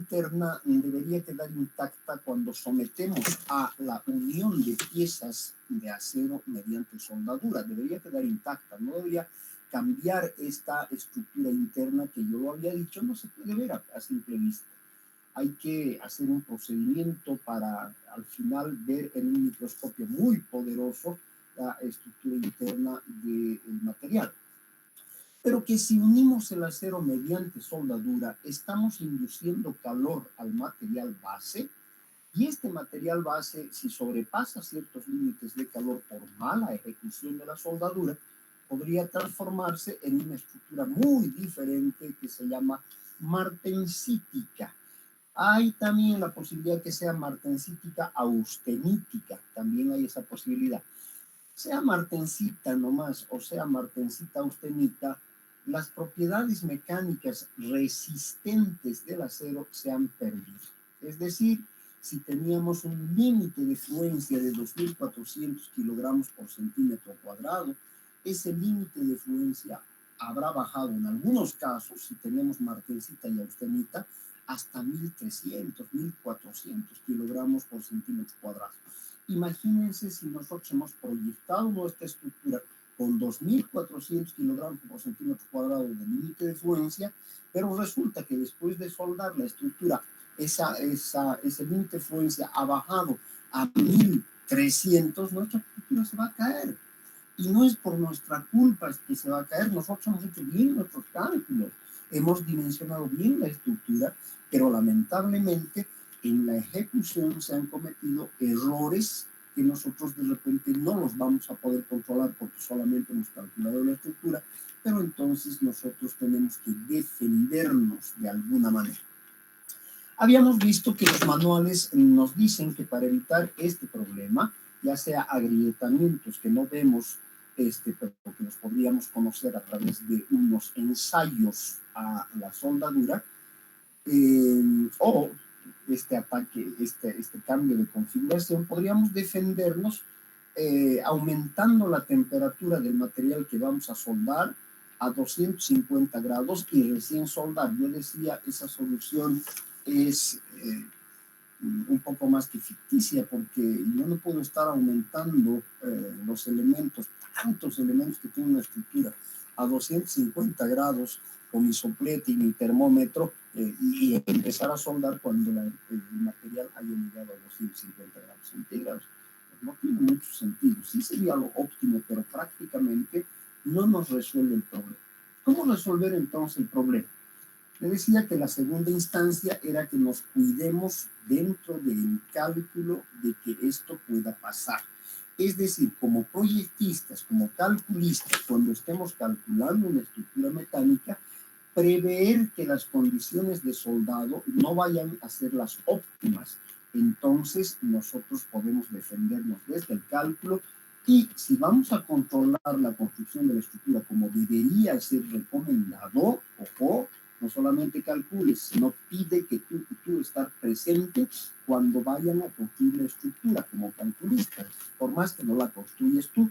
interna debería quedar intacta cuando sometemos a la unión de piezas de acero mediante soldadura. Debería quedar intacta, no debería cambiar esta estructura interna que yo lo había dicho, no se puede ver a simple vista. Hay que hacer un procedimiento para al final ver en un microscopio muy poderoso la estructura interna del material. Pero que si unimos el acero mediante soldadura, estamos induciendo calor al material base, y este material base, si sobrepasa ciertos límites de calor por mala ejecución de la soldadura, podría transformarse en una estructura muy diferente que se llama martensítica. Hay también la posibilidad que sea martensítica austenítica, también hay esa posibilidad. Sea martensita nomás o sea martensita austenita, las propiedades mecánicas resistentes del acero se han perdido. Es decir, si teníamos un límite de fluencia de 2.400 kilogramos por centímetro cuadrado, ese límite de fluencia habrá bajado en algunos casos, si tenemos martensita y austenita, hasta 1.300, 1.400 kilogramos por centímetro cuadrado. Imagínense si nosotros hemos proyectado nuestra estructura con 2.400 kilogramos por centímetro cuadrado de límite de fluencia, pero resulta que después de soldar la estructura, ese límite de fluencia ha bajado a 1.300, nuestra estructura se va a caer. Y no es por nuestra culpa que se va a caer, nosotros hemos hecho bien nuestros cálculos, hemos dimensionado bien la estructura, pero lamentablemente en la ejecución se han cometido errores que nosotros de repente no los vamos a poder controlar porque solamente hemos calculado la estructura, pero entonces nosotros tenemos que defendernos de alguna manera. Habíamos visto que los manuales nos dicen que para evitar este problema, ya sea agrietamientos que no vemos, pero que los podríamos conocer a través de unos ensayos a la soldadura, o este ataque, este cambio de configuración, podríamos defendernos aumentando la temperatura del material que vamos a soldar a 250 grados y recién soldar. Yo decía, esa solución es un poco más que ficticia, porque yo no puedo estar aumentando los elementos, tantos elementos que tiene una estructura, a 250 grados con mi soplete y mi termómetro y empezar a soldar cuando el material haya llegado a 250 grados centígrados. Pues no tiene mucho sentido. Sí sería lo óptimo, pero prácticamente no nos resuelve el problema. ¿Cómo resolver entonces el problema? Le decía que la segunda instancia era que nos cuidemos dentro del cálculo de que esto pueda pasar. Es decir, como proyectistas, como calculistas, cuando estemos calculando una estructura mecánica, prever que las condiciones de soldado no vayan a ser las óptimas. Entonces, nosotros podemos defendernos desde el cálculo y si vamos a controlar la construcción de la estructura como debería ser recomendado, ojo, no solamente calcules, sino pide que tú estar presente cuando vayan a construir la estructura como calculista. Por más que no la construyes tú,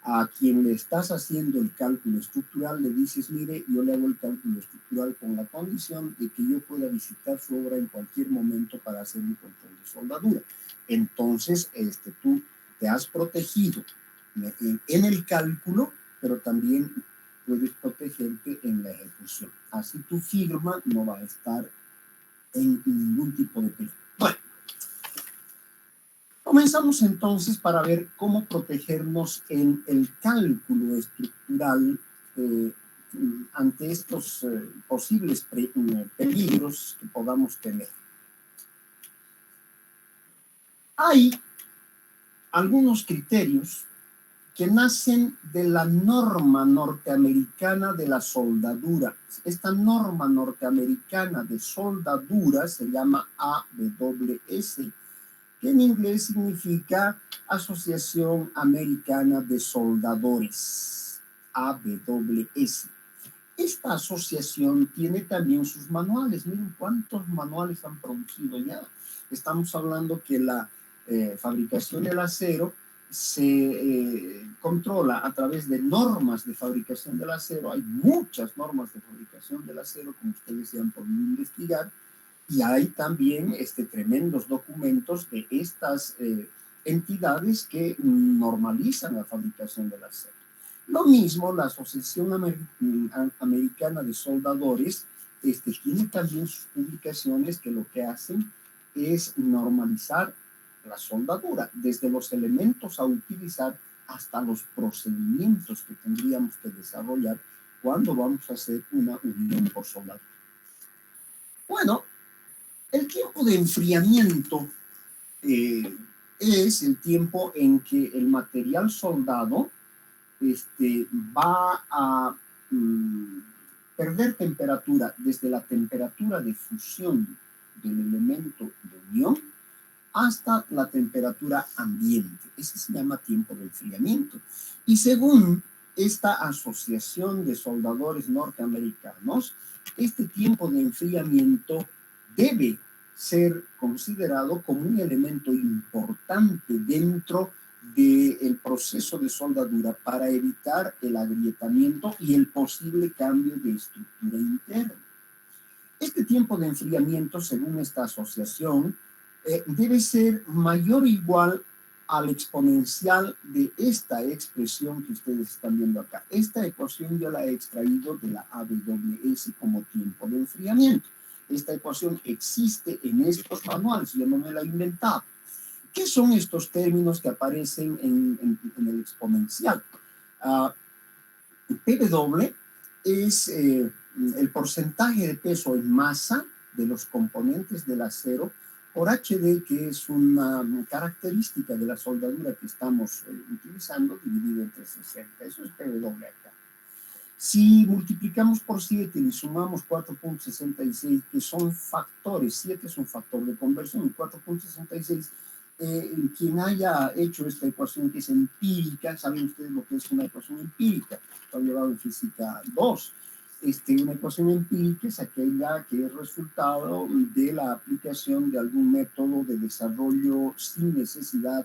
a quien le estás haciendo el cálculo estructural le dices, mire, yo le hago el cálculo estructural con la condición de que yo pueda visitar su obra en cualquier momento para hacer un control de soldadura. Entonces, tú te has protegido en el cálculo, pero también puedes protegerte en la ejecución. Así tu firma no va a estar en ningún tipo de peligro. Bueno, comenzamos entonces para ver cómo protegernos en el cálculo estructural ante estos posibles peligros que podamos tener. Hay algunos criterios que nacen de la norma norteamericana de la soldadura. Esta norma norteamericana de soldadura se llama AWS, que en inglés significa Asociación Americana de Soldadores, AWS. Esta asociación tiene también sus manuales. Miren cuántos manuales han producido ya. Estamos hablando que la fabricación del acero se controla a través de normas de fabricación del acero. Hay muchas normas de fabricación del acero, como ustedes ya han podido investigar, Y hay también tremendos documentos de estas entidades que normalizan la fabricación del acero. Lo mismo, la Asociación Americana de Soldadores tiene también sus publicaciones que lo que hacen es normalizar la soldadura, desde los elementos a utilizar hasta los procedimientos que tendríamos que desarrollar cuando vamos a hacer una unión por soldadura. Bueno, el tiempo de enfriamiento es el tiempo en que el material soldado va a perder temperatura desde la temperatura de fusión del elemento de unión hasta la temperatura ambiente. Ese se llama tiempo de enfriamiento. Y según esta asociación de soldadores norteamericanos, este tiempo de enfriamiento debe ser considerado como un elemento importante dentro del proceso de soldadura para evitar el agrietamiento y el posible cambio de estructura interna. Este tiempo de enfriamiento, según esta asociación, debe ser mayor o igual al exponencial de esta expresión que ustedes están viendo acá. Esta ecuación yo la he extraído de la AWS como tiempo de enfriamiento. Esta ecuación existe en estos manuales, yo no me la he inventado. ¿Qué son estos términos que aparecen en el exponencial? PW es el porcentaje de peso en masa de los componentes del acero por HD, que es una característica de la soldadura que estamos utilizando, dividido entre 60. Eso es PW acá. Si multiplicamos por 7 y sumamos 4.66, que son factores, 7 es un factor de conversión, y 4.66, quien haya hecho esta ecuación que es empírica, saben ustedes lo que es una ecuación empírica, lo han llevado en física 2. Una ecuación empírica es aquella que es resultado de la aplicación de algún método de desarrollo sin necesidad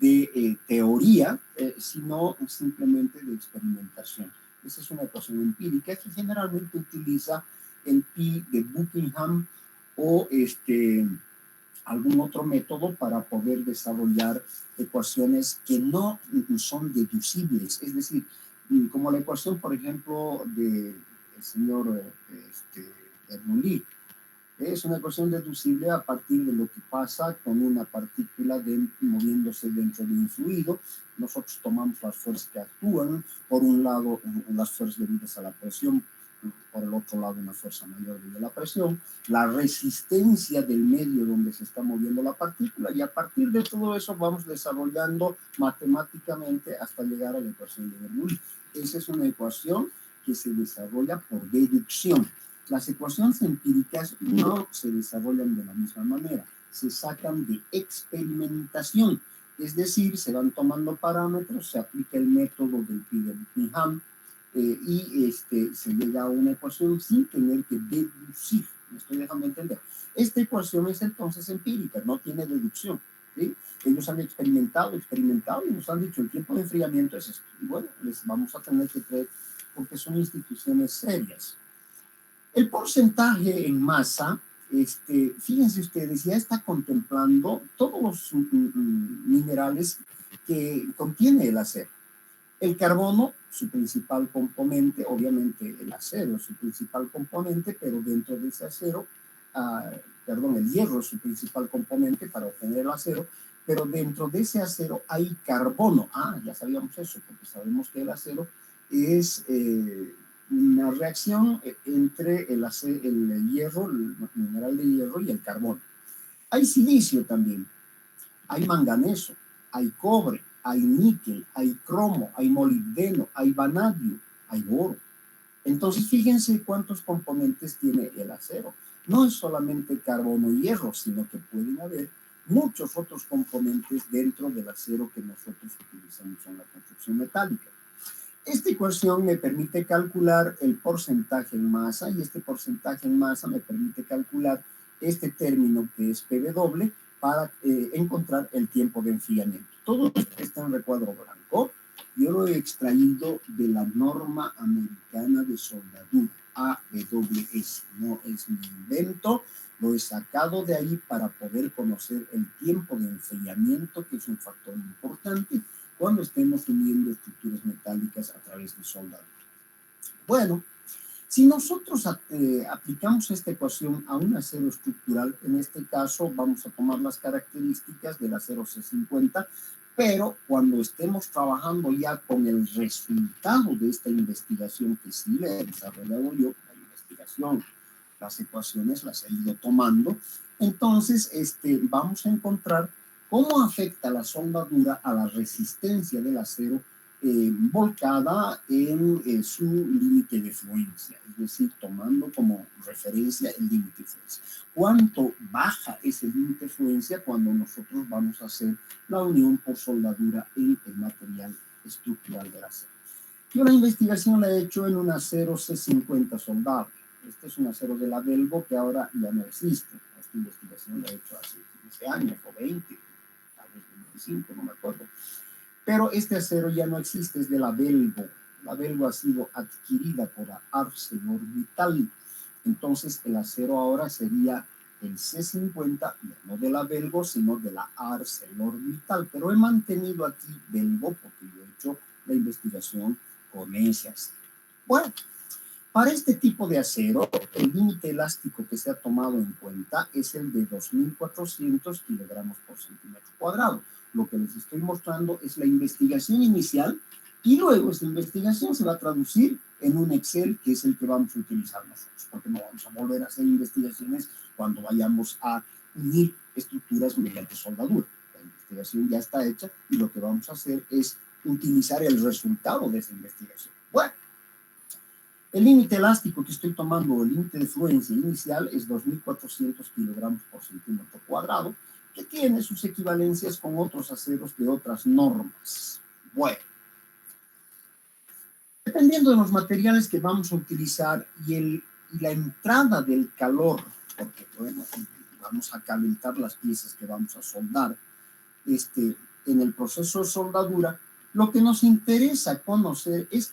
de teoría, sino simplemente de experimentación. Esa es una ecuación empírica que generalmente utiliza el pi de Buckingham o algún otro método para poder desarrollar ecuaciones que no son deducibles. Es decir, como la ecuación, por ejemplo, del señor Bernoulli. Es una ecuación deducible a partir de lo que pasa con una partícula moviéndose dentro de un fluido. Nosotros tomamos las fuerzas que actúan, por un lado las fuerzas debidas a la presión, por el otro lado una fuerza mayor de la presión, la resistencia del medio donde se está moviendo la partícula, y a partir de todo eso vamos desarrollando matemáticamente hasta llegar a la ecuación de Bernoulli. Esa es una ecuación que se desarrolla por deducción. Las ecuaciones empíricas no se desarrollan de la misma manera, se sacan de experimentación, es decir, se van tomando parámetros, se aplica el método del pi de Buckingham, y se llega a una ecuación sin tener que deducir. Me estoy dejando entender. Esta ecuación es entonces empírica, no tiene deducción. ¿Sí? Ellos han experimentado y nos han dicho el tiempo de enfriamiento es esto. Y bueno, les vamos a tener que creer porque son instituciones serias. El porcentaje en masa, fíjense ustedes, ya está contemplando todos los minerales que contiene el acero. El carbono, su principal componente, obviamente el acero es su principal componente, pero dentro de ese acero, el hierro es su principal componente para obtener el acero, pero dentro de ese acero hay carbono. Ya sabíamos eso, porque sabemos que el acero es una reacción entre el hierro, el mineral de hierro y el carbono. Hay silicio también, hay manganeso, hay cobre, hay níquel, hay cromo, hay molibdeno, hay vanadio, hay boro. Entonces, fíjense cuántos componentes tiene el acero. No es solamente carbono y hierro, sino que pueden haber muchos otros componentes dentro del acero que nosotros utilizamos en la construcción metálica. Esta ecuación me permite calcular el porcentaje en masa, y este porcentaje en masa me permite calcular este término que es PW para encontrar el tiempo de enfriamiento. Todo esto está en recuadro blanco. Yo lo he extraído de la norma americana de soldadura, AWS. No es mi invento, Lo he sacado de ahí para poder conocer el tiempo de enfriamiento, que es un factor importante cuando estemos uniendo estructuras metálicas a través de soldadura. Bueno, si nosotros aplicamos esta ecuación a un acero estructural, en este caso vamos a tomar las características del acero C50, pero cuando estemos trabajando ya con el resultado de esta investigación, que sí le he desarrollado yo, la investigación, las ecuaciones las he ido tomando, entonces vamos a encontrar cómo afecta la soldadura a la resistencia del acero volcada en su límite de fluencia, es decir, tomando como referencia el límite de fluencia. ¿Cuánto baja ese límite de fluencia cuando nosotros vamos a hacer la unión por soldadura en el material estructural del acero? Yo la investigación la he hecho en un acero C50 soldado. Este es un acero de la Velvo que ahora ya no existe. Esta investigación la he hecho hace 15 años o 20, tal vez 25, no me acuerdo. Pero este acero ya no existe, es de la Velvo. La Velvo ha sido adquirida por ArcelorMittal. Entonces el acero ahora sería el C50, ya no de la Velvo, sino de la ArcelorMittal. Pero he mantenido aquí Velvo porque yo he hecho la investigación con ese acero. Bueno, para este tipo de acero, el límite elástico que se ha tomado en cuenta es el de 2.400 kilogramos por centímetro cuadrado. Lo que les estoy mostrando es la investigación inicial y luego esta investigación se va a traducir en un Excel que es el que vamos a utilizar nosotros, porque no vamos a volver a hacer investigaciones cuando vayamos a unir estructuras mediante soldadura. La investigación ya está hecha y lo que vamos a hacer es utilizar el resultado de esa investigación. Bueno, el límite elástico que estoy tomando, el límite de fluencia inicial, es 2.400 kilogramos por centímetro cuadrado, que tiene sus equivalencias con otros aceros de otras normas. Bueno, dependiendo de los materiales que vamos a utilizar y la entrada del calor, porque bueno, vamos a calentar las piezas que vamos a soldar, en el proceso de soldadura, lo que nos interesa conocer es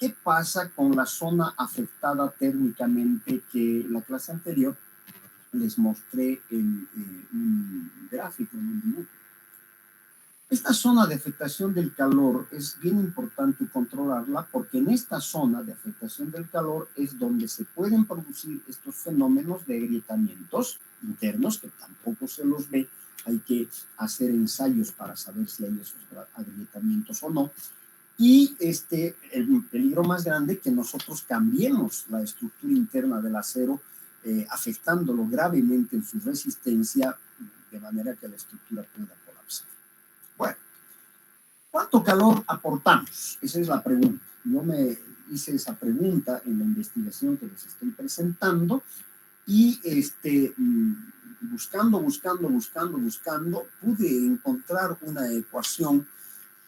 qué pasa con la zona afectada térmicamente, que la clase anterior les mostré en un gráfico, en un dibujo. Esta zona de afectación del calor es bien importante controlarla porque en esta zona de afectación del calor es donde se pueden producir estos fenómenos de agrietamientos internos, que tampoco se los ve. Hay que hacer ensayos para saber si hay esos agrietamientos o no. Y el peligro más grande, que nosotros cambiemos la estructura interna del acero, afectándolo gravemente en su resistencia, de manera que la estructura pueda colapsar. Bueno, ¿cuánto calor aportamos? Esa es la pregunta. Yo me hice esa pregunta en la investigación que les estoy presentando y buscando, pude encontrar una ecuación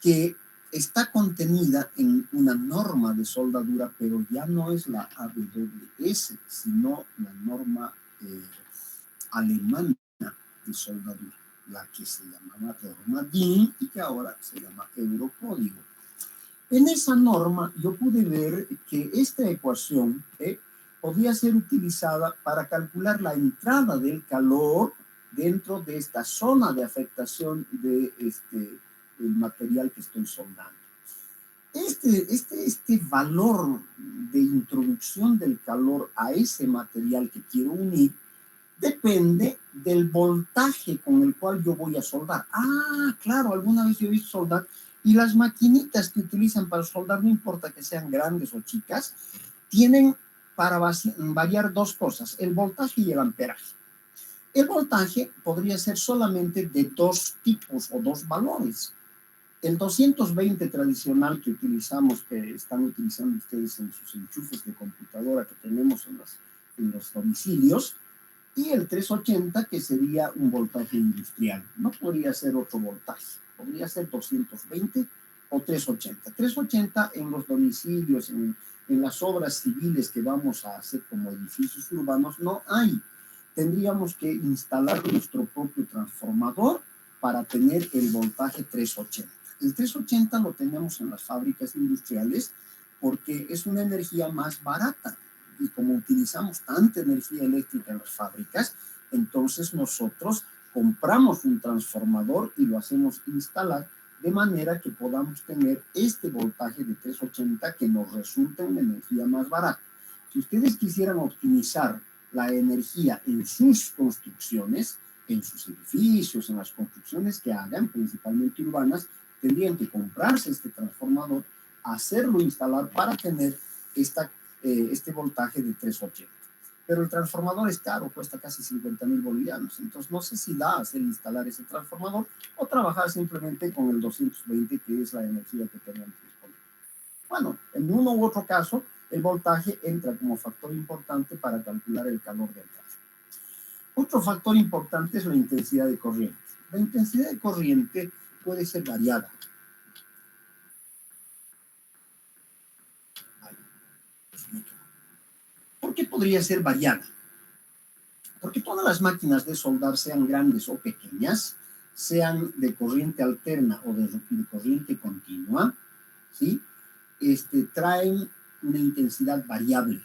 que está contenida en una norma de soldadura, pero ya no es la AWS, sino la norma alemana de soldadura, la que se llamaba norma DIN y que ahora se llama Eurocódigo. En esa norma yo pude ver que esta ecuación podía ser utilizada para calcular la entrada del calor dentro de esta zona de afectación de el material que estoy soldando. Este valor de introducción del calor a ese material que quiero unir depende del voltaje con el cual yo voy a soldar. Ah, claro, alguna vez yo he visto soldar y las maquinitas que utilizan para soldar, no importa que sean grandes o chicas, tienen para variar dos cosas, el voltaje y el amperaje. El voltaje podría ser solamente de dos tipos o dos valores. El 220 tradicional que utilizamos, que están utilizando ustedes en sus enchufes de computadora que tenemos en los domicilios, y el 380, que sería un voltaje industrial. No podría ser otro voltaje, podría ser 220 o 380. 380 en los domicilios, en las obras civiles que vamos a hacer como edificios urbanos, no hay. Tendríamos que instalar nuestro propio transformador para tener el voltaje 380. El 380 lo tenemos en las fábricas industriales porque es una energía más barata. y como utilizamos tanta energía eléctrica en las fábricas, entonces nosotros compramos un transformador y lo hacemos instalar de manera que podamos tener este voltaje de 380 que nos resulta una energía más barata. Si ustedes quisieran optimizar la energía en sus construcciones, en sus edificios, en las construcciones que hagan, principalmente urbanas, tendrían que comprarse este transformador, hacerlo instalar para tener este voltaje de 380. Pero el transformador es caro, cuesta casi 50,000 bolivianos. Entonces no sé si da hacer instalar ese transformador o trabajar simplemente con el 220, que es la energía que tenemos disponible. Bueno, en uno u otro caso, el voltaje entra como factor importante para calcular el calor del tráfico. Otro factor importante es la intensidad de corriente. La intensidad de corriente puede ser variada. ¿Por qué podría ser variada? Porque todas las máquinas de soldar, sean grandes o pequeñas, sean de corriente alterna o de corriente continua, ¿sí? Traen una intensidad variable.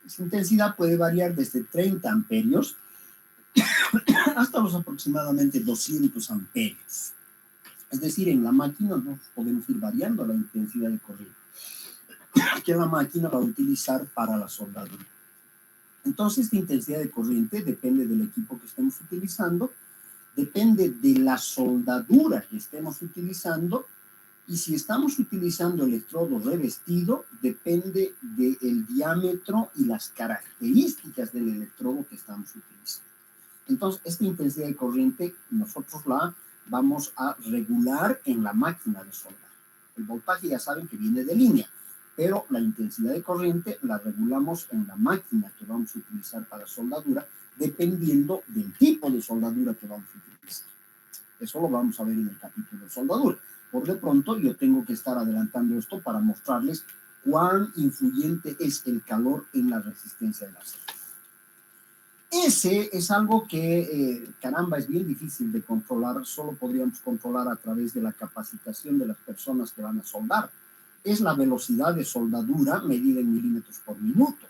Esa intensidad puede variar desde 30 amperios hasta los aproximadamente 200 amperios. Es decir, en la máquina no podemos ir variando la intensidad de corriente que la máquina va a utilizar para la soldadura. Entonces, esta intensidad de corriente depende del equipo que estemos utilizando, depende de la soldadura que estemos utilizando, y si estamos utilizando electrodo revestido, depende del diámetro y las características del electrodo que estamos utilizando. Entonces, esta intensidad de corriente nosotros la vamos a regular en la máquina de soldar. El voltaje ya saben que viene de línea, pero la intensidad de corriente la regulamos en la máquina que vamos a utilizar para soldadura, dependiendo del tipo de soldadura que vamos a utilizar. Eso lo vamos a ver en el capítulo de soldadura. Por de pronto, yo tengo que estar adelantando esto para mostrarles cuán influyente es el calor en la resistencia del acero. Ese es algo que, caramba, es bien difícil de controlar. Solo podríamos controlar a través de la capacitación de las personas que van a soldar. Es la velocidad de soldadura medida en milímetros por minuto.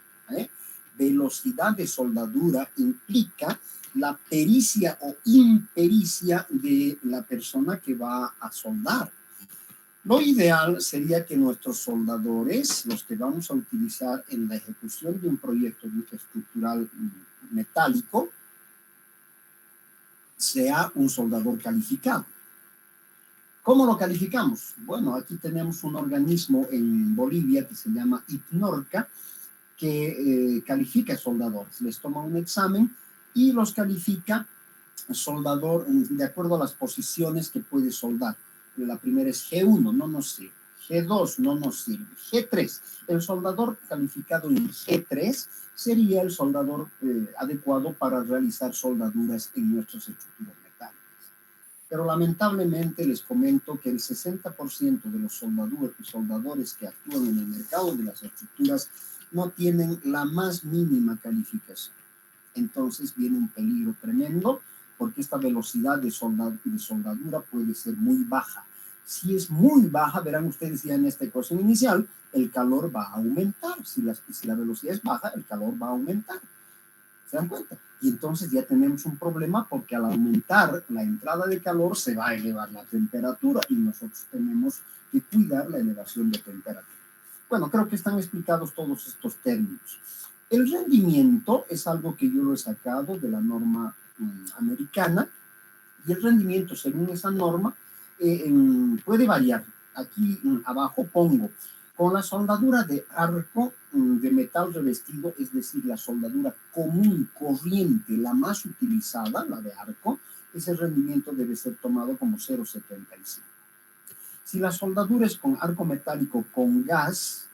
Velocidad de soldadura implica la pericia o impericia de la persona que va a soldar. Lo ideal sería que nuestros soldadores, los que vamos a utilizar en la ejecución de un proyecto estructural metálico, sea un soldador calificado. ¿Cómo lo calificamos? Bueno, aquí tenemos un organismo en Bolivia que se llama IPNORCA, que califica soldadores. Les toma un examen y los califica soldador de acuerdo a las posiciones que puede soldar. La primera es G1, no nos sirve. G2, no nos sirve. G3, el soldador calificado en G3 sería el soldador adecuado para realizar soldaduras en nuestras estructuras metálicas. Pero lamentablemente les comento que el 60% de los soldadores que actúan en el mercado de las estructuras no tienen la más mínima calificación. Entonces viene un peligro tremendo, porque esta velocidad de soldadura puede ser muy baja. Si es muy baja, verán ustedes ya en esta ecuación inicial, el calor va a aumentar. Si la velocidad es baja, el calor va a aumentar. ¿Se dan cuenta? Y entonces ya tenemos un problema, porque al aumentar la entrada de calor se va a elevar la temperatura y nosotros tenemos que cuidar la elevación de temperatura. Bueno, creo que están explicados todos estos términos. El rendimiento es algo que yo lo he sacado de la norma americana, y el rendimiento según esa norma puede variar. Aquí abajo pongo, con la soldadura de arco de metal revestido, es decir, la soldadura común, corriente, la más utilizada, la de arco, ese rendimiento debe ser tomado como 0,75. Si la soldadura es con arco metálico con gas,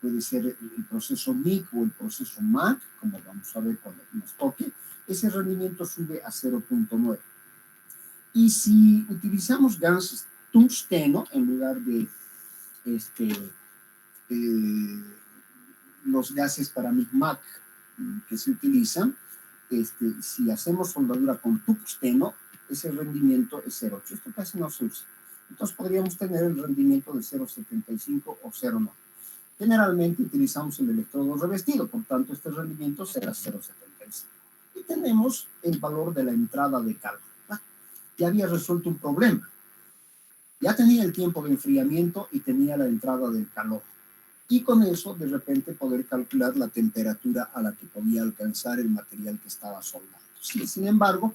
puede ser el proceso MIG o el proceso MAC, como vamos a ver cuando nos toque, ese rendimiento sube a 0,9. Y si utilizamos gas tungsteno en lugar de los gases para MIG-MAC que se utilizan, si hacemos soldadura con tungsteno, ese rendimiento es 0,8. Esto casi no se usa. Entonces podríamos tener el rendimiento de 0,75 o 0,9. Generalmente utilizamos el electrodo revestido, por tanto este rendimiento será 0,75. Y tenemos el valor de la entrada de calor. Ya había resuelto un problema. Ya tenía el tiempo de enfriamiento y tenía la entrada del calor. Y con eso, de repente, poder calcular la temperatura a la que podía alcanzar el material que estaba soldando. Sí, sin embargo,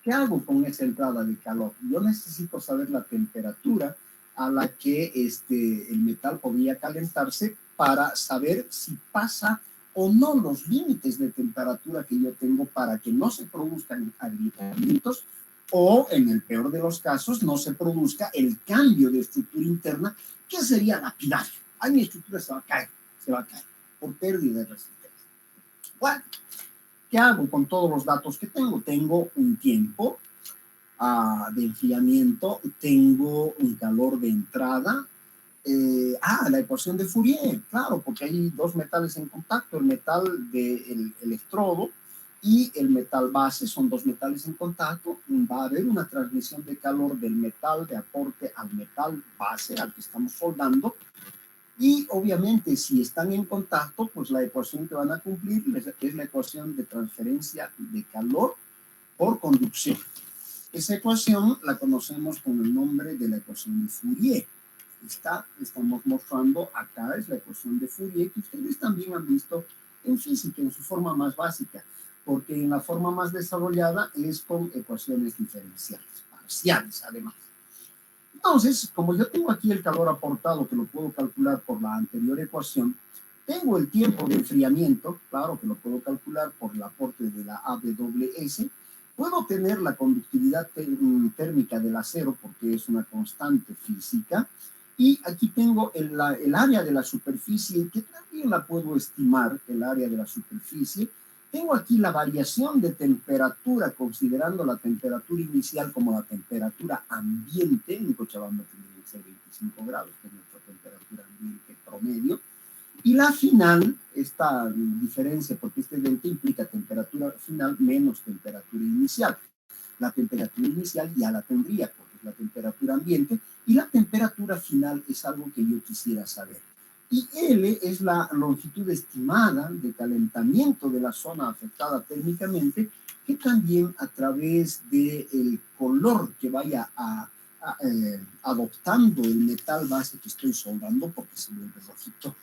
¿qué hago con esa entrada de calor? Yo necesito saber la temperatura a la que el metal podía calentarse para saber si pasa o no los límites de temperatura que yo tengo para que no se produzcan agrietamientos o, en el peor de los casos, no se produzca el cambio de estructura interna que sería lapidario. Ahí mi estructura se va a caer por pérdida de resistencia. Bueno, ¿qué hago con todos los datos que tengo? Tengo un tiempo de enfriamiento, tengo un calor de entrada. La ecuación de Fourier, claro, porque hay dos metales en contacto, el metal del electrodo y el metal base, son dos metales en contacto, va a haber una transmisión de calor del metal de aporte al metal base al que estamos soldando, y obviamente si están en contacto, pues la ecuación que van a cumplir es la ecuación de transferencia de calor por conducción. Esa ecuación la conocemos con el nombre de la ecuación de Fourier. Estamos mostrando acá es la ecuación de Fourier, que ustedes también han visto en física, en su forma más básica, porque en la forma más desarrollada es con ecuaciones diferenciales, parciales además. Entonces, como yo tengo aquí el calor aportado, que lo puedo calcular por la anterior ecuación, tengo el tiempo de enfriamiento, claro que lo puedo calcular por el aporte de la AWS, puedo tener la conductividad térmica del acero, porque es una constante física, y aquí tengo el área de la superficie, que también la puedo estimar, el área de la superficie. Tengo aquí la variación de temperatura, considerando la temperatura inicial como la temperatura ambiente. En Cochabamba tendría que ser 25 grados, que es nuestra temperatura ambiente promedio. Y la final, esta diferencia, porque este delta implica temperatura final menos temperatura inicial. La temperatura inicial ya la tendría, porque es la temperatura ambiente, y la temperatura final es algo que yo quisiera saber. Y L es la longitud estimada de calentamiento de la zona afectada térmicamente, que también a través del color que vaya adoptando el metal base que estoy soldando, porque se vuelve rojito,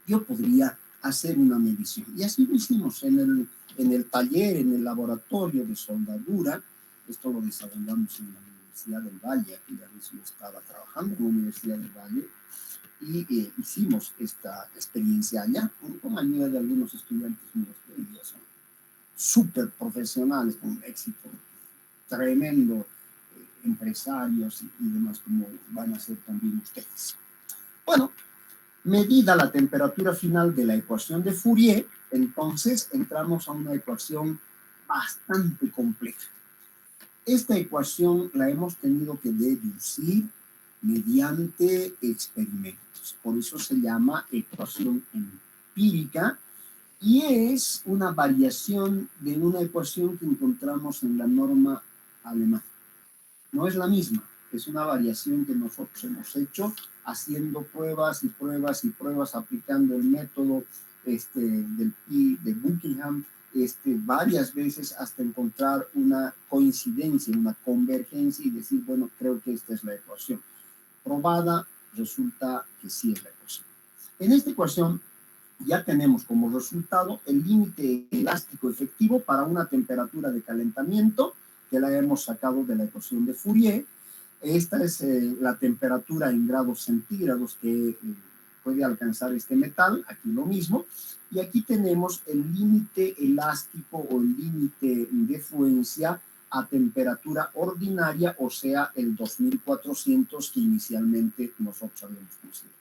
yo podría hacer una medición. Y así lo hicimos en el taller, en el laboratorio de soldadura. Esto lo desarrollamos en la Universidad del Valle, aquella vez yo estaba trabajando en la Universidad del Valle, y hicimos esta experiencia allá con ayuda de algunos estudiantes míos que hoy día son súper profesionales, con éxito tremendo, empresarios y demás, como van a ser también ustedes. Bueno, medida la temperatura final de la ecuación de Fourier, entonces entramos a una ecuación bastante compleja. Esta ecuación la hemos tenido que deducir mediante experimentos. Por eso se llama ecuación empírica y es una variación de una ecuación que encontramos en la norma alemana. No es la misma, es una variación que nosotros hemos hecho haciendo pruebas y pruebas y pruebas, aplicando el método de Buckingham varias veces hasta encontrar una coincidencia, una convergencia y decir, bueno, creo que esta es la ecuación. Probada, resulta que sí es la ecuación. En esta ecuación ya tenemos como resultado el límite elástico efectivo para una temperatura de calentamiento, que la hemos sacado de la ecuación de Fourier. Esta es la temperatura en grados centígrados que puede alcanzar este metal, aquí lo mismo, y aquí tenemos el límite elástico o el límite de fluencia a temperatura ordinaria, o sea, el 2400 que inicialmente nosotros habíamos considerado.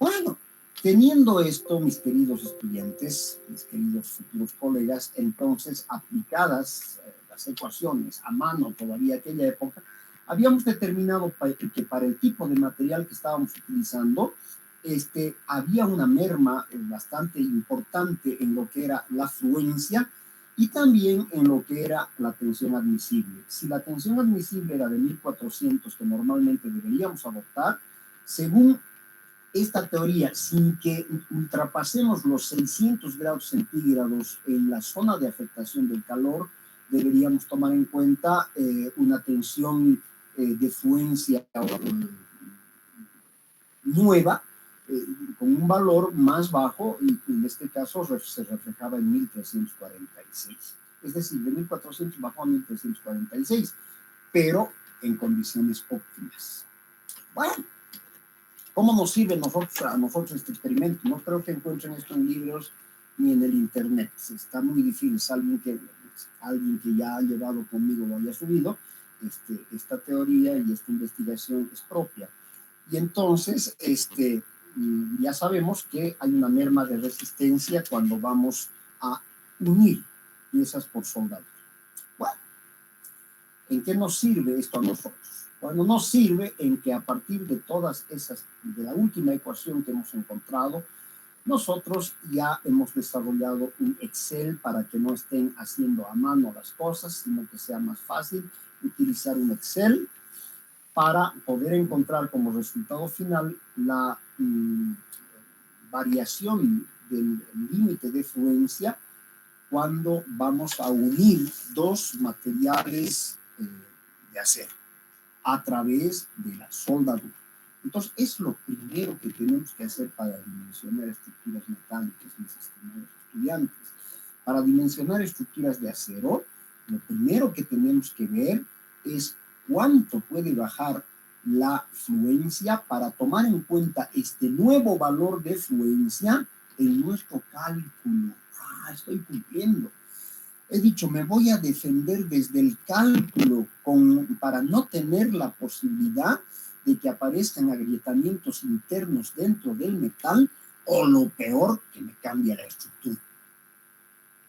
Bueno, teniendo esto, mis queridos estudiantes, mis queridos futuros colegas, entonces aplicadas las ecuaciones a mano todavía aquella época, habíamos determinado que para el tipo de material que estábamos utilizando, había una merma bastante importante en lo que era la fluencia y también en lo que era la tensión admisible. Si la tensión admisible era de 1400, que normalmente deberíamos adoptar, según esta teoría, sin que ultrapasemos los 600 grados centígrados en la zona de afectación del calor, deberíamos tomar en cuenta una tensión de fluencia nueva, con un valor más bajo, y en este caso se reflejaba en 1346. Es decir, de 1400 bajó a 1346, pero en condiciones óptimas. Bueno, ¿cómo nos sirve a nosotros este experimento? No creo que encuentren esto en libros ni en el internet. Está muy difícil. Alguien que ya ha llevado conmigo lo haya subido. Esta teoría y esta investigación es propia. Y entonces, ya sabemos que hay una merma de resistencia cuando vamos a unir piezas por soldadura. Bueno, ¿en qué nos sirve esto a nosotros? Bueno, nos sirve en que a partir de todas esas, de la última ecuación que hemos encontrado, nosotros ya hemos desarrollado un Excel para que no estén haciendo a mano las cosas, sino que sea más fácil utilizar un Excel para poder encontrar como resultado final la variación del límite de fluencia cuando vamos a unir dos materiales de acero a través de la soldadura. Entonces, es lo primero que tenemos que hacer para dimensionar estructuras metálicas, mis estimados estudiantes. Para dimensionar estructuras de acero, lo primero que tenemos que ver es cuánto puede bajar la fluencia para tomar en cuenta este nuevo valor de fluencia en nuestro cálculo. Estoy cumpliendo. He dicho, me voy a defender desde el cálculo para no tener la posibilidad de que aparezcan agrietamientos internos dentro del metal, o lo peor, que me cambie la estructura.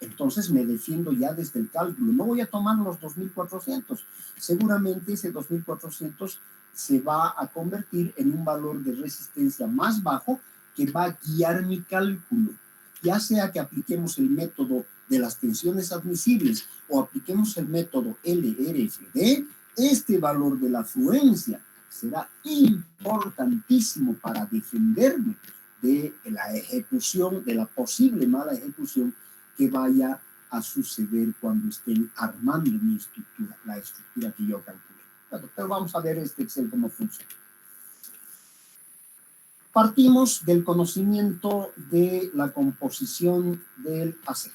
Entonces me defiendo ya desde el cálculo. No voy a tomar los 2400. Seguramente ese 2400 se va a convertir en un valor de resistencia más bajo que va a guiar mi cálculo. Ya sea que apliquemos el método de las tensiones admisibles o apliquemos el método LRFD, este valor de la fluencia será importantísimo para defenderme de la ejecución, de la posible mala ejecución que vaya a suceder cuando estén armando mi estructura, la estructura que yo calculé. Bueno, pero vamos a ver este Excel cómo funciona. Partimos del conocimiento de la composición del acero.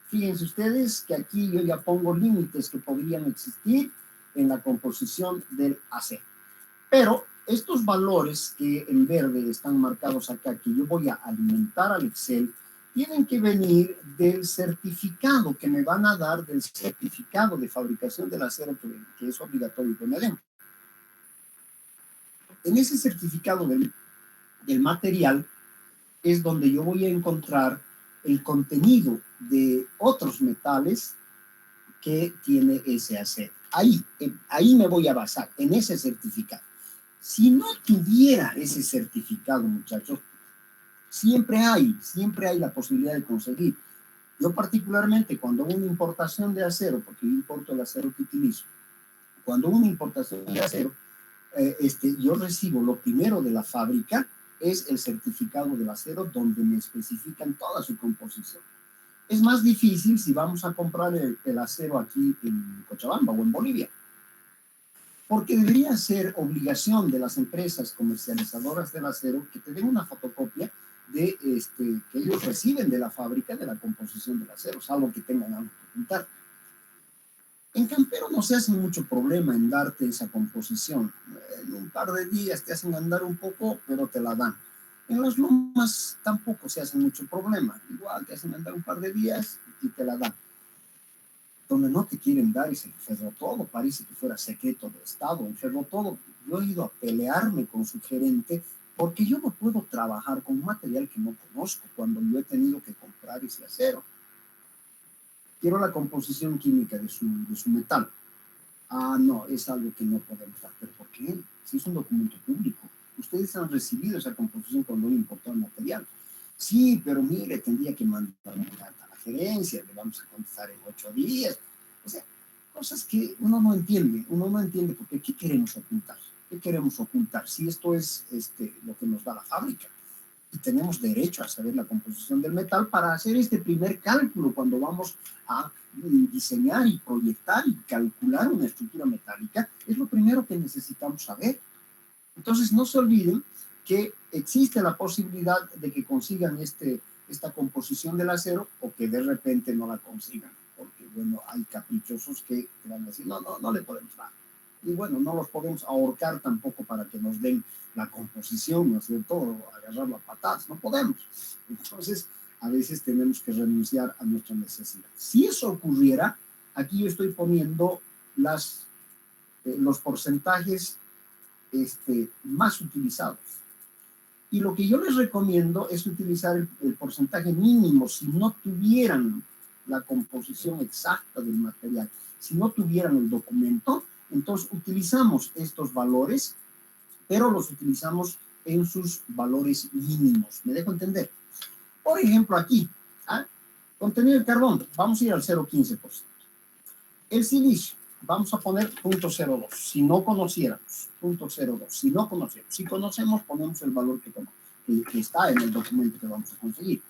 Fíjense ustedes que aquí yo ya pongo límites que podrían existir en la composición del acero. Pero estos valores que en verde están marcados acá, que yo voy a alimentar al Excel, tienen que venir del certificado que me van a dar, del certificado de fabricación del acero que es obligatorio que me den. En ese certificado del material es donde yo voy a encontrar el contenido de otros metales que tiene ese acero. Ahí me voy a basar, en ese certificado. Si no tuviera ese certificado, muchachos, siempre hay la posibilidad de conseguir. Yo particularmente cuando hago una importación de acero, porque yo importo el acero que utilizo, cuando hago una importación de acero, yo recibo lo primero de la fábrica, es el certificado del acero donde me especifican toda su composición. Es más difícil si vamos a comprar el acero aquí en Cochabamba o en Bolivia, porque debería ser obligación de las empresas comercializadoras del acero que te den una fotocopia de que ellos reciben de la fábrica de la composición del acero, salvo que tengan algo que ocultar. En Campero no se hace mucho problema en darte esa composición. En un par de días te hacen andar un poco, pero te la dan. En las lomas tampoco se hace mucho problema. Igual te hacen andar un par de días y te la dan. Donde no te quieren dar es el Ferrotodo, parece que fuera secreto de Estado. En Ferrotodo yo he ido a pelearme con su gerente porque yo no puedo trabajar con material que no conozco cuando yo he tenido que comprar ese acero. Quiero la composición química de su metal. No, es algo que no podemos dar. ¿Pero por qué? Si es un documento público. Ustedes han recibido esa composición cuando han importado el material. Sí, pero mire, tendría que mandar una carta a la gerencia, le vamos a contestar en 8 días. O sea, cosas que uno no entiende porque ¿qué queremos ocultar? ¿Qué queremos ocultar? Si esto es lo que nos da la fábrica y tenemos derecho a saber la composición del metal para hacer este primer cálculo cuando vamos a diseñar y proyectar y calcular una estructura metálica, es lo primero que necesitamos saber. Entonces, no se olviden que existe la posibilidad de que consigan esta composición del acero o que de repente no la consigan, porque, bueno, hay caprichosos que van a decir, no le podemos dar. Y bueno, no los podemos ahorcar tampoco para que nos den la composición, ¿no es cierto? Agarrarlo a patadas, no podemos. Entonces, a veces tenemos que renunciar a nuestra necesidad. Si eso ocurriera, aquí yo estoy poniendo los porcentajes más utilizados. Y lo que yo les recomiendo es utilizar el porcentaje mínimo si no tuvieran la composición exacta del material, si no tuvieran el documento, entonces utilizamos estos valores, pero los utilizamos en sus valores mínimos. ¿Me dejo entender? Por ejemplo, aquí, contenido de carbón, vamos a ir al 0,15%. El silicio, vamos a poner 0,02. Si no conociéramos, 0,02. Si no conociéramos, si conocemos, ponemos el valor que está en el documento que vamos a conseguir.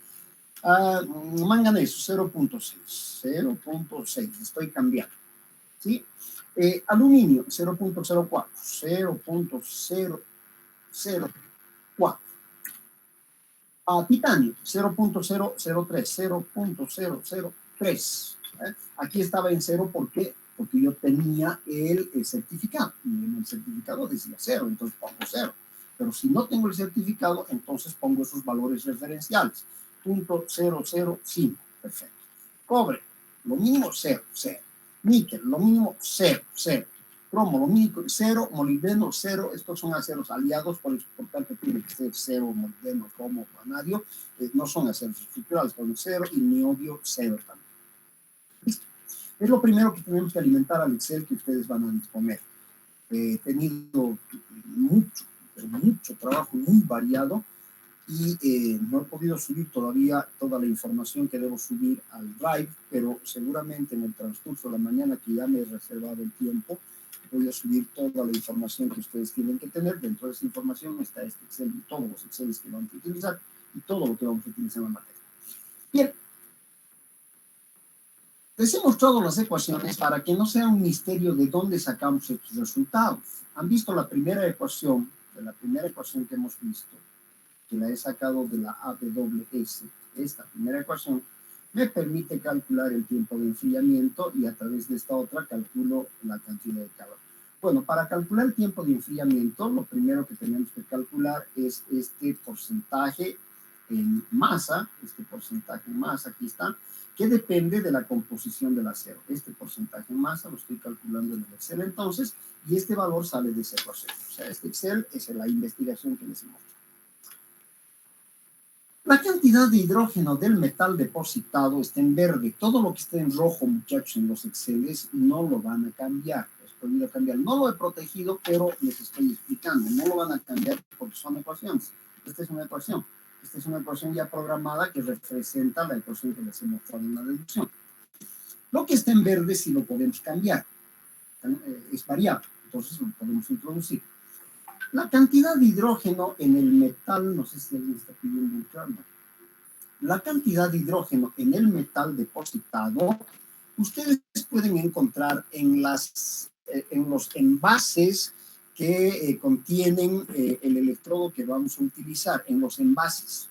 Manganeso, 0,6. 0,6, estoy cambiando. ¿Sí? Aluminio, 0,04. 0,004. Titanio, 0,003. 0,003. Aquí estaba en 0, ¿por qué? Porque yo tenía el certificado, y en el certificado decía 0, entonces pongo 0. Pero si no tengo el certificado, entonces pongo esos valores referenciales. 0,005, perfecto. Cobre, lo mínimo 0, 0. Níquel, lo mínimo 0, 0. Cromo, lo mínimo 0. Molibdeno, 0. Estos son aceros aliados, por eso es importante que tiene que ser 0, molibdeno, cromo, vanadio. No son aceros estructurales, son 0, y niobio 0 también. Listo. Es lo primero que tenemos que alimentar al Excel que ustedes van a disponer. He tenido mucho trabajo, muy variado, y no he podido subir todavía toda la información que debo subir al Drive, pero seguramente en el transcurso de la mañana, que ya me he reservado el tiempo, voy a subir toda la información que ustedes tienen que tener. Dentro de esa información está este Excel y todos los Exceles que vamos a utilizar y todo lo que vamos a utilizar en la materia. Bien. Les he mostrado las ecuaciones para que no sea un misterio de dónde sacamos estos resultados. Han visto la primera ecuación, que hemos visto, que la he sacado de la AWS. Esta primera ecuación me permite calcular el tiempo de enfriamiento y a través de esta otra calculo la cantidad de calor. Bueno, para calcular el tiempo de enfriamiento, lo primero que tenemos que calcular es este porcentaje en masa, aquí está, que depende de la composición del acero. Este porcentaje en masa lo estoy calculando en el Excel entonces, y este valor sale de esa ecuación. O sea, este Excel es la investigación que les muestro. La cantidad de hidrógeno del metal depositado está en verde. Todo lo que esté en rojo, muchachos, en los Exceles no lo van a cambiar. No lo he protegido, pero les estoy explicando. No lo van a cambiar porque son ecuaciones. Esta es una ecuación. Esta es una ecuación ya programada que representa la ecuación que les he mostrado en la deducción. Lo que está en verde sí lo podemos cambiar. Es variable, entonces lo podemos introducir. La cantidad de hidrógeno en el metal, no sé si alguien está pidiendo un plano. La cantidad de hidrógeno en el metal depositado, ustedes pueden encontrar en los envases que contienen el electrodo que vamos a utilizar, en los envases.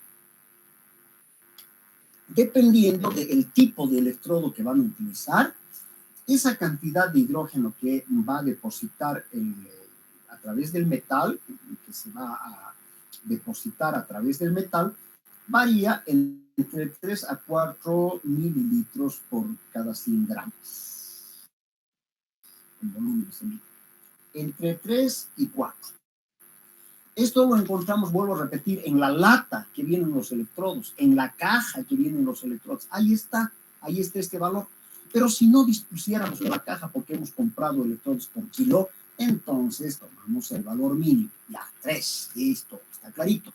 Dependiendo del tipo de electrodo que van a utilizar, esa cantidad de hidrógeno que va a depositar a través del metal, que se va a depositar a través del metal, varía entre 3 a 4 mililitros por cada 100 gramos. El volumen es entre 3 y 4. Esto lo encontramos, vuelvo a repetir, en la lata que vienen los electrodos, en la caja que vienen los electrodos. Ahí está este valor. Pero si no dispusiéramos de la caja porque hemos comprado electrodos por kilo, entonces tomamos el valor mínimo. Ya, 3, listo, está clarito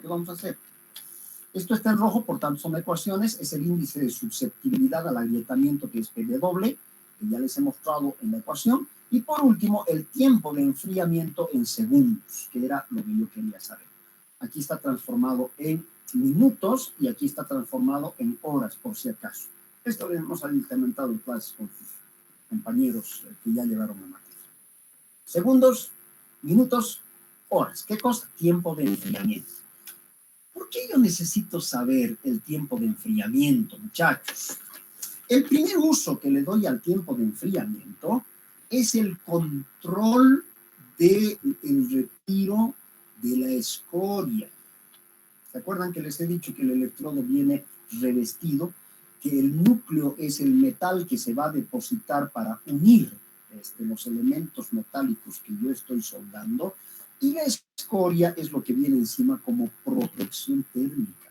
qué vamos a hacer. Esto está en rojo, por tanto son ecuaciones, es el índice de susceptibilidad al agrietamiento que es PW, que ya les he mostrado en la ecuación, Y por último, el tiempo de enfriamiento en segundos, que era lo que yo quería saber. Aquí está transformado en minutos y aquí está transformado en horas, por si acaso. Esto lo hemos implementado en clases con sus compañeros que ya llevaron la materia. Segundos, minutos, horas. ¿Qué cosa? Tiempo de enfriamiento. ¿Por qué yo necesito saber el tiempo de enfriamiento, muchachos? El primer uso que le doy al tiempo de enfriamiento es el control del retiro de la escoria. ¿Se acuerdan que les he dicho que el electrodo viene revestido? Que el núcleo es el metal que se va a depositar para unir los elementos metálicos que yo estoy soldando, y la escoria es lo que viene encima como protección térmica.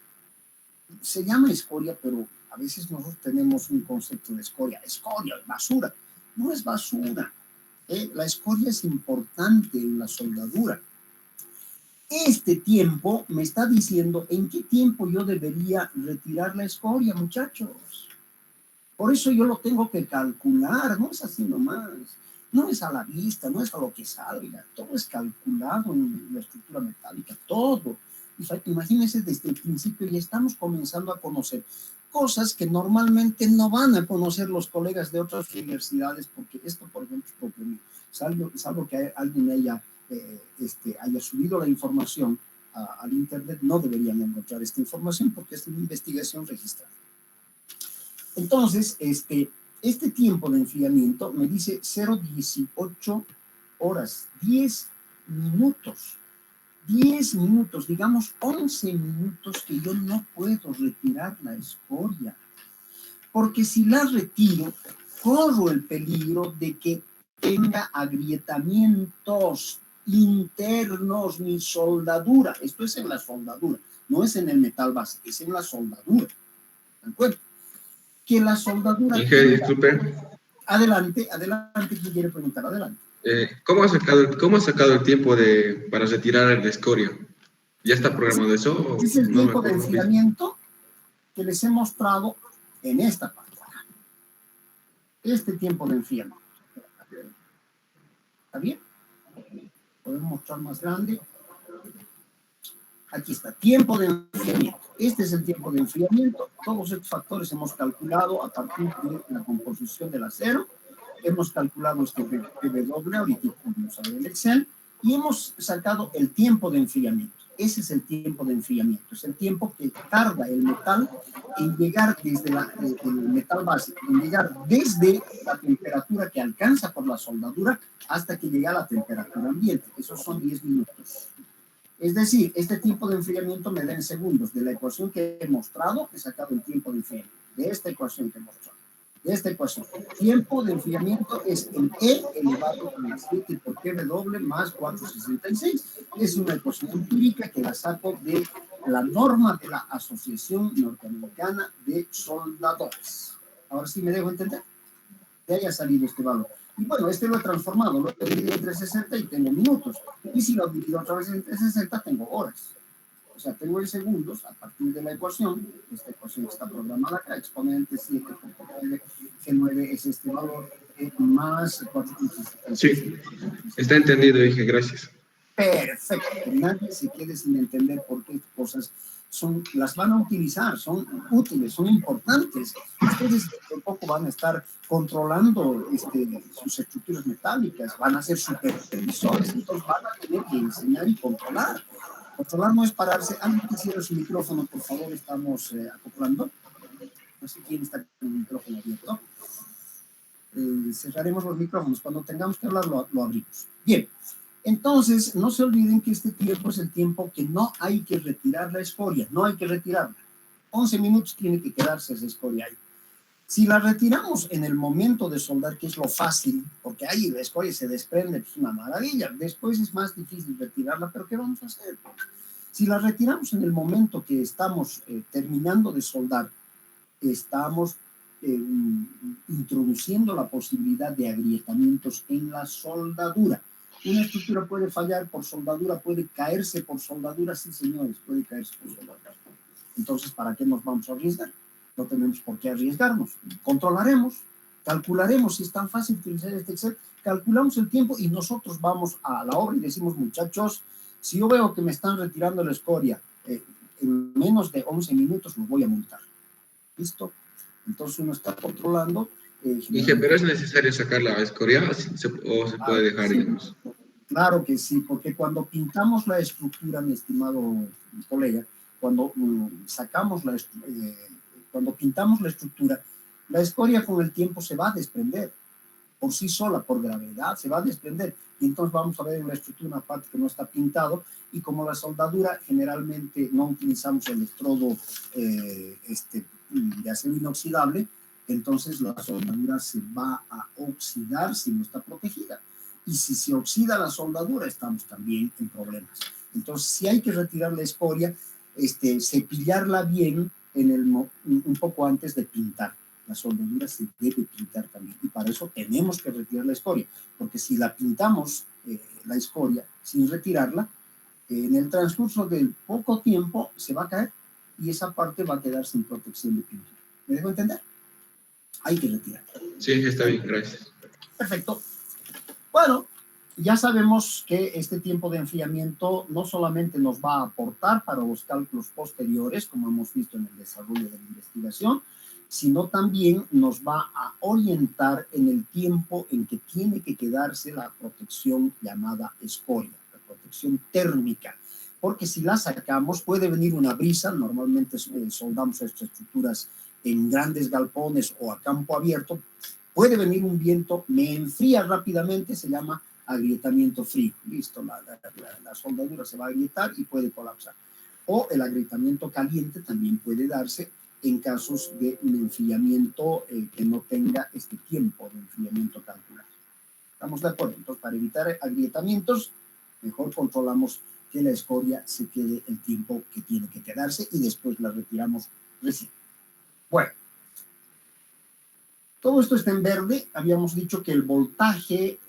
Se llama escoria, pero a veces nosotros tenemos un concepto de escoria, basura. No es basura. La escoria es importante en la soldadura. Este tiempo me está diciendo en qué tiempo yo debería retirar la escoria, muchachos. Por eso yo lo tengo que calcular, no es así nomás. No es a la vista, no es a lo que salga. Todo es calculado en la estructura metálica, todo. Imagínense, desde el principio ya estamos comenzando a conocer cosas que normalmente no van a conocer los colegas de otras universidades, porque esto, por ejemplo, es propio mío. Salvo que alguien haya subido la información al internet, no deberían encontrar esta información porque es una investigación registrada. Entonces, este tiempo de enfriamiento me dice 0,18 horas, 10 minutos. 10 minutos, digamos 11 minutos que yo no puedo retirar la escoria. Porque si la retiro, corro el peligro de que tenga agrietamientos internos mi soldadura. Esto es en la soldadura, no es en el metal base, es en la soldadura. ¿De acuerdo? Que la soldadura... Disculpe. Adelante, ¿quién quiere preguntar? Adelante. ¿Cómo ha sacado el tiempo para retirar la escoria? ¿Ya está programado eso? Es el tiempo de enfriamiento que les he mostrado en esta parte. Este tiempo de enfriamiento. ¿Está bien? Podemos mostrar más grande. Aquí está, tiempo de enfriamiento. Este es el tiempo de enfriamiento. Todos estos factores hemos calculado a partir de la composición del acero. Hemos calculado este PW, ahorita vamos a ver el Excel, y hemos sacado el tiempo de enfriamiento. Ese es el tiempo de enfriamiento. Es el tiempo que tarda el metal en llegar desde el metal base, en llegar desde la temperatura que alcanza por la soldadura hasta que llega a la temperatura ambiente. Esos son 10 minutos. Es decir, este tiempo de enfriamiento me da en segundos. De la ecuación que he mostrado, he sacado el tiempo de enfriamiento. De esta ecuación que he mostrado. De esta ecuación. Tiempo de enfriamiento es el E elevado a 7 por PW más 466. Es una ecuación empírica que la saco de la norma de la Asociación Norteamericana de Soldadores. Ahora sí me dejo entender. De ahí ha salido este valor. Y bueno, lo he transformado, lo he dividido entre 60 y tengo minutos. Y si lo divido otra vez entre 60, tengo horas. O sea, tengo en segundos a partir de la ecuación. Esta ecuación está programada acá, exponente 7 por 9, G9 es este valor, más 4. Sí, está entendido, dije, gracias. Perfecto, que nadie se quede sin entender por qué cosas las van a utilizar, son útiles, son importantes. Ustedes tampoco van a estar controlando sus estructuras metálicas, van a ser supervisores, entonces van a tener que enseñar y controlar. Controlar no es pararse. Alguien que cierre su micrófono, por favor, estamos acoplando. No sé quién está con el micrófono abierto. Cerraremos los micrófonos. Cuando tengamos que hablar, lo abrimos. Bien. Entonces, no se olviden que este tiempo es el tiempo que no hay que retirar la escoria, no hay que retirarla. 11 minutos tiene que quedarse esa escoria ahí. Si la retiramos en el momento de soldar, que es lo fácil, porque ahí la escoria se desprende, es una maravilla. Después es más difícil retirarla, pero ¿qué vamos a hacer? Si la retiramos en el momento que estamos terminando de soldar, estamos introduciendo la posibilidad de agrietamientos en la soldadura. Una estructura puede fallar por soldadura, puede caerse por soldadura, sí señores, puede caerse por soldadura. Entonces, ¿para qué nos vamos a arriesgar? No tenemos por qué arriesgarnos. Controlaremos, Calcularemos, si es tan fácil utilizar este Excel, calculamos el tiempo y nosotros vamos a la obra y decimos, muchachos, si yo veo que me están retirando la escoria en menos de 11 minutos, los voy a multar. ¿Listo? Entonces uno está controlando. Dije, pero ¿es necesario sacar la escoria o se puede dejar, sí, digamos? claro que sí, porque cuando pintamos la estructura, mi estimado colega, cuando cuando pintamos la estructura, la escoria con el tiempo se va a desprender por sí sola, por gravedad, se va a desprender. Y entonces vamos a ver en la estructura una parte que no está pintado, y como la soldadura generalmente no utilizamos electrodo de acero inoxidable, entonces la soldadura se va a oxidar si no está protegida. Y si se oxida la soldadura, estamos también en problemas. Entonces, si hay que retirar la escoria, cepillarla bien un poco antes de pintar. La soldadura se debe pintar también, y para eso tenemos que retirar la escoria, porque si la pintamos, la escoria, sin retirarla, en el transcurso del poco tiempo se va a caer y esa parte va a quedar sin protección de pintura. ¿Me dejo entender? Hay que retirarla. Sí, está bien, gracias. Perfecto. Bueno, ya sabemos que este tiempo de enfriamiento no solamente nos va a aportar para los cálculos posteriores, como hemos visto en el desarrollo de la investigación, sino también nos va a orientar en el tiempo en que tiene que quedarse la protección llamada escoria, la protección térmica, porque si la sacamos puede venir una brisa. Normalmente soldamos estas estructuras en grandes galpones o a campo abierto. Puede venir un viento, me enfría rápidamente, se llama agrietamiento frío. Listo, la soldadura se va a agrietar y puede colapsar. O el agrietamiento caliente también puede darse en casos de un enfriamiento que no tenga este tiempo de enfriamiento calculado. ¿Estamos de acuerdo? Entonces, para evitar agrietamientos, mejor controlamos que la escoria se quede el tiempo que tiene que quedarse y después la retiramos recién. Bueno, todo esto está en verde. Habíamos dicho que el voltaje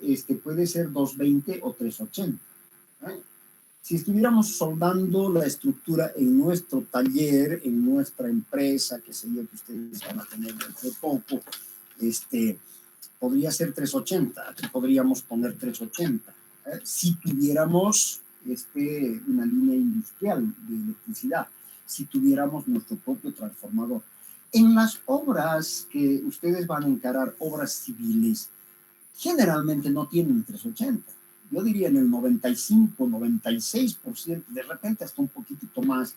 puede ser 220 o 380. Si estuviéramos soldando la estructura en nuestro taller, en nuestra empresa, que sé yo, que ustedes van a tener dentro de poco, podría ser 380. Aquí podríamos poner 380. Si tuviéramos una línea industrial de electricidad, si tuviéramos nuestro propio transformador. En las obras que ustedes van a encarar, obras civiles, generalmente no tienen 380. Yo diría en el 95, 96%, de repente hasta un poquitito más,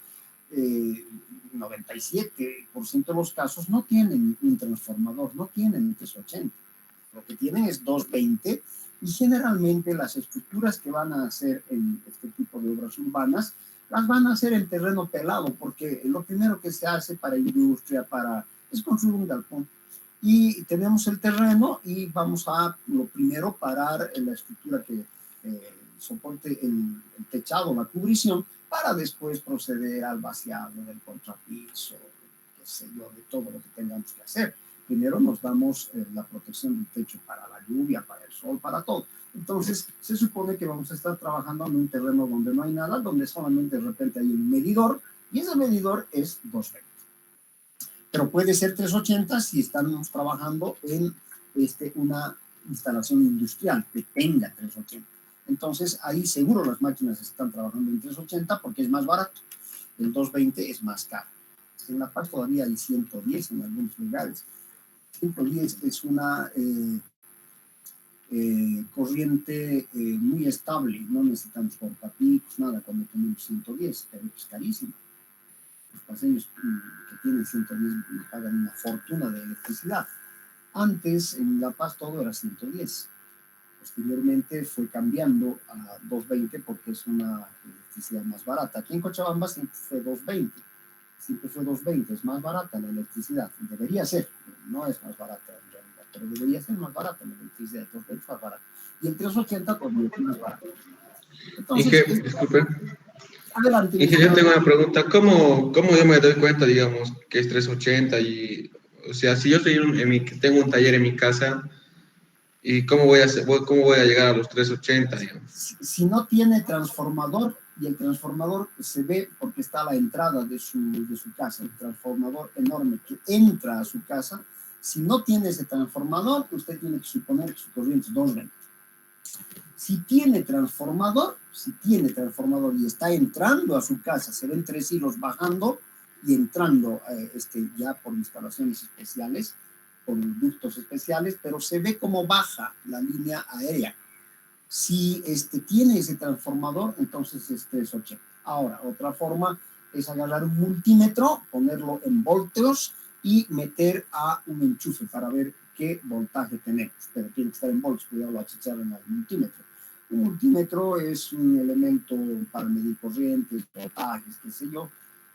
97% de los casos no tienen un transformador, no tienen 380. Lo que tienen es 220, y generalmente las estructuras que van a hacer en este tipo de obras urbanas las van a hacer en terreno pelado, porque lo primero que se hace para industria es construir un galpón. Y tenemos el terreno y vamos a, lo primero, parar en la estructura que soporte el techado, la cubrición, para después proceder al vaciado del contrapiso, qué sé yo, de todo lo que tengamos que hacer. Primero nos damos la protección del techo para la lluvia, para el sol, para todo. Entonces, se supone que vamos a estar trabajando en un terreno donde no hay nada, donde solamente de repente hay un medidor, y ese medidor es 220. Pero puede ser 380 si estamos trabajando en una instalación industrial que tenga 380. Entonces, ahí seguro las máquinas están trabajando en 380 porque es más barato. El 220 es más caro. En La Paz todavía hay 110 en algunos lugares. 110 es una corriente muy estable. No necesitamos cortapicos, nada, cuando tenemos 110, pero es carísimo. Los paseños que tienen 110 pagan una fortuna de electricidad. Antes en La Paz todo era 110. Posteriormente fue cambiando a 220 porque es una electricidad más barata. Aquí en Cochabamba siempre fue 220. Siempre fue 220, es más barata la electricidad. Debería ser, no es más barata en realidad, pero debería ser más barata la electricidad. 220 es más barata. Y el 380 pues es más barato. Entonces, Disculpe. Adelante. Y que yo tengo una pregunta, ¿cómo yo me doy cuenta, digamos, que es 380? O sea, si yo estoy tengo un taller en mi casa, ¿y cómo voy a llegar a los 380, digamos? Si no tiene transformador, y el transformador se ve porque está a la entrada de su casa, el transformador enorme que entra a su casa, Si no tiene ese transformador, usted tiene que suponer que su corriente es 220. Si tiene transformador y está entrando a su casa, se ven 3 hilos bajando y entrando ya por instalaciones especiales, por ductos especiales, pero se ve cómo baja la línea aérea. Si tiene ese transformador, entonces es 380. Ahora, otra forma es agarrar un multímetro, ponerlo en voltios y meter a un enchufe para ver qué voltaje tenemos. Pero tiene que estar en voltios, cuidado, lo achicharon al multímetro. Un multímetro es un elemento para medir corrientes, voltajes, qué sé yo,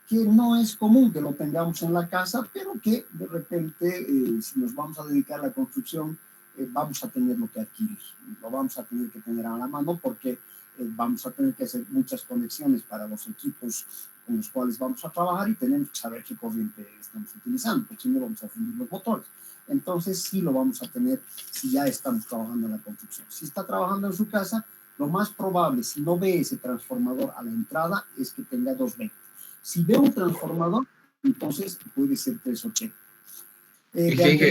que no es común que lo tengamos en la casa, pero que de repente, si nos vamos a dedicar a la construcción, vamos a tenerlo que adquirir, lo vamos a tener que tener a la mano porque vamos a tener que hacer muchas conexiones para los equipos con los cuales vamos a trabajar y tenemos que saber qué corriente estamos utilizando, porque si no vamos a fundir los motores. Entonces sí lo vamos a tener si ya estamos trabajando en la construcción. Si está trabajando en su casa, lo más probable, si no ve ese transformador a la entrada, es que tenga 220. Si ve un transformador, entonces puede ser 380.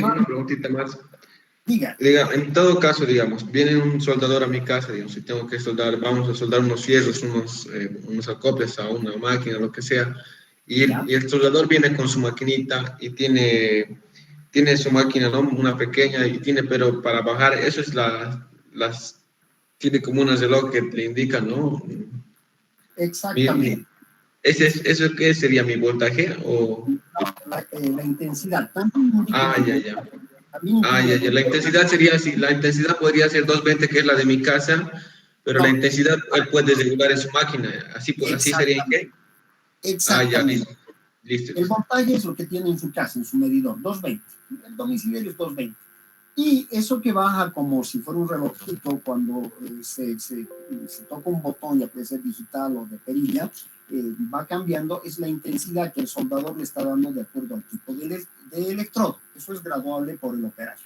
Una preguntita más. Diga, en todo caso, digamos, viene un soldador a mi casa, digamos, si tengo que soldar, vamos a soldar unos fierros, unos acoples a una máquina, lo que sea, y el soldador viene con su maquinita y tiene su máquina, ¿no? Una pequeña, pero para bajar, eso es tiene como unas reloj que le indican, ¿no? Exactamente. ¿Eso qué sería mi voltaje? O... La intensidad. Ya. La intensidad sería así. La intensidad podría ser 220, que es la de mi casa, pero la intensidad él puede regular en su máquina. Así sería en qué. Exactamente. Listo. El voltaje es lo que tiene en su casa, en su medidor, 220. El domiciliario es 220. Y eso que baja como si fuera un relojito cuando se toca un botón, ya puede ser digital o de perilla, va cambiando, es la intensidad que el soldador le está dando de acuerdo al tipo de electrodo. Eso es graduable por el operario.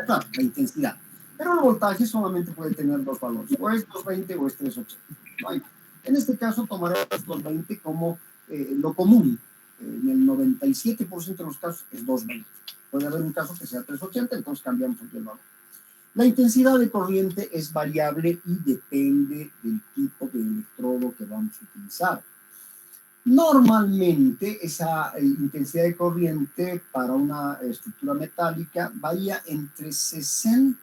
Claro, la intensidad. Pero el voltaje solamente puede tener dos valores, o es 220 o es 380. En este caso tomaremos 220 como lo común. En el 97% de los casos es 220. Puede haber un caso que sea 380, entonces cambiamos aquí el valor. La intensidad de corriente es variable y depende del tipo de electrodo que vamos a utilizar. Normalmente esa intensidad de corriente para una estructura metálica varía entre 60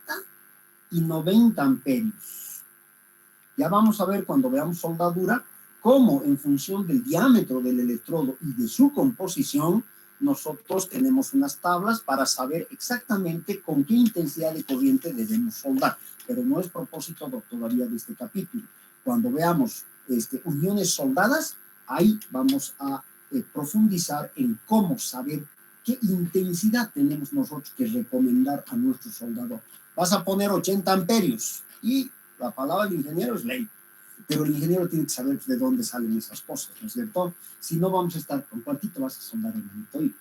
y 90 amperios. Ya vamos a ver cuando veamos soldadura cómo en función del diámetro del electrodo y de su composición nosotros tenemos unas tablas para saber exactamente con qué intensidad de corriente debemos soldar, pero no es propósito todavía de este capítulo. Cuando veamos uniones soldadas, ahí vamos a profundizar en cómo saber qué intensidad tenemos nosotros que recomendar a nuestro soldador. Vas a poner 80 amperios y la palabra del ingeniero es ley, pero el ingeniero tiene que saber de dónde salen esas cosas, ¿no es cierto? Si no, vamos a estar, ¿con cuántito vas a soldar, hermanito? Y,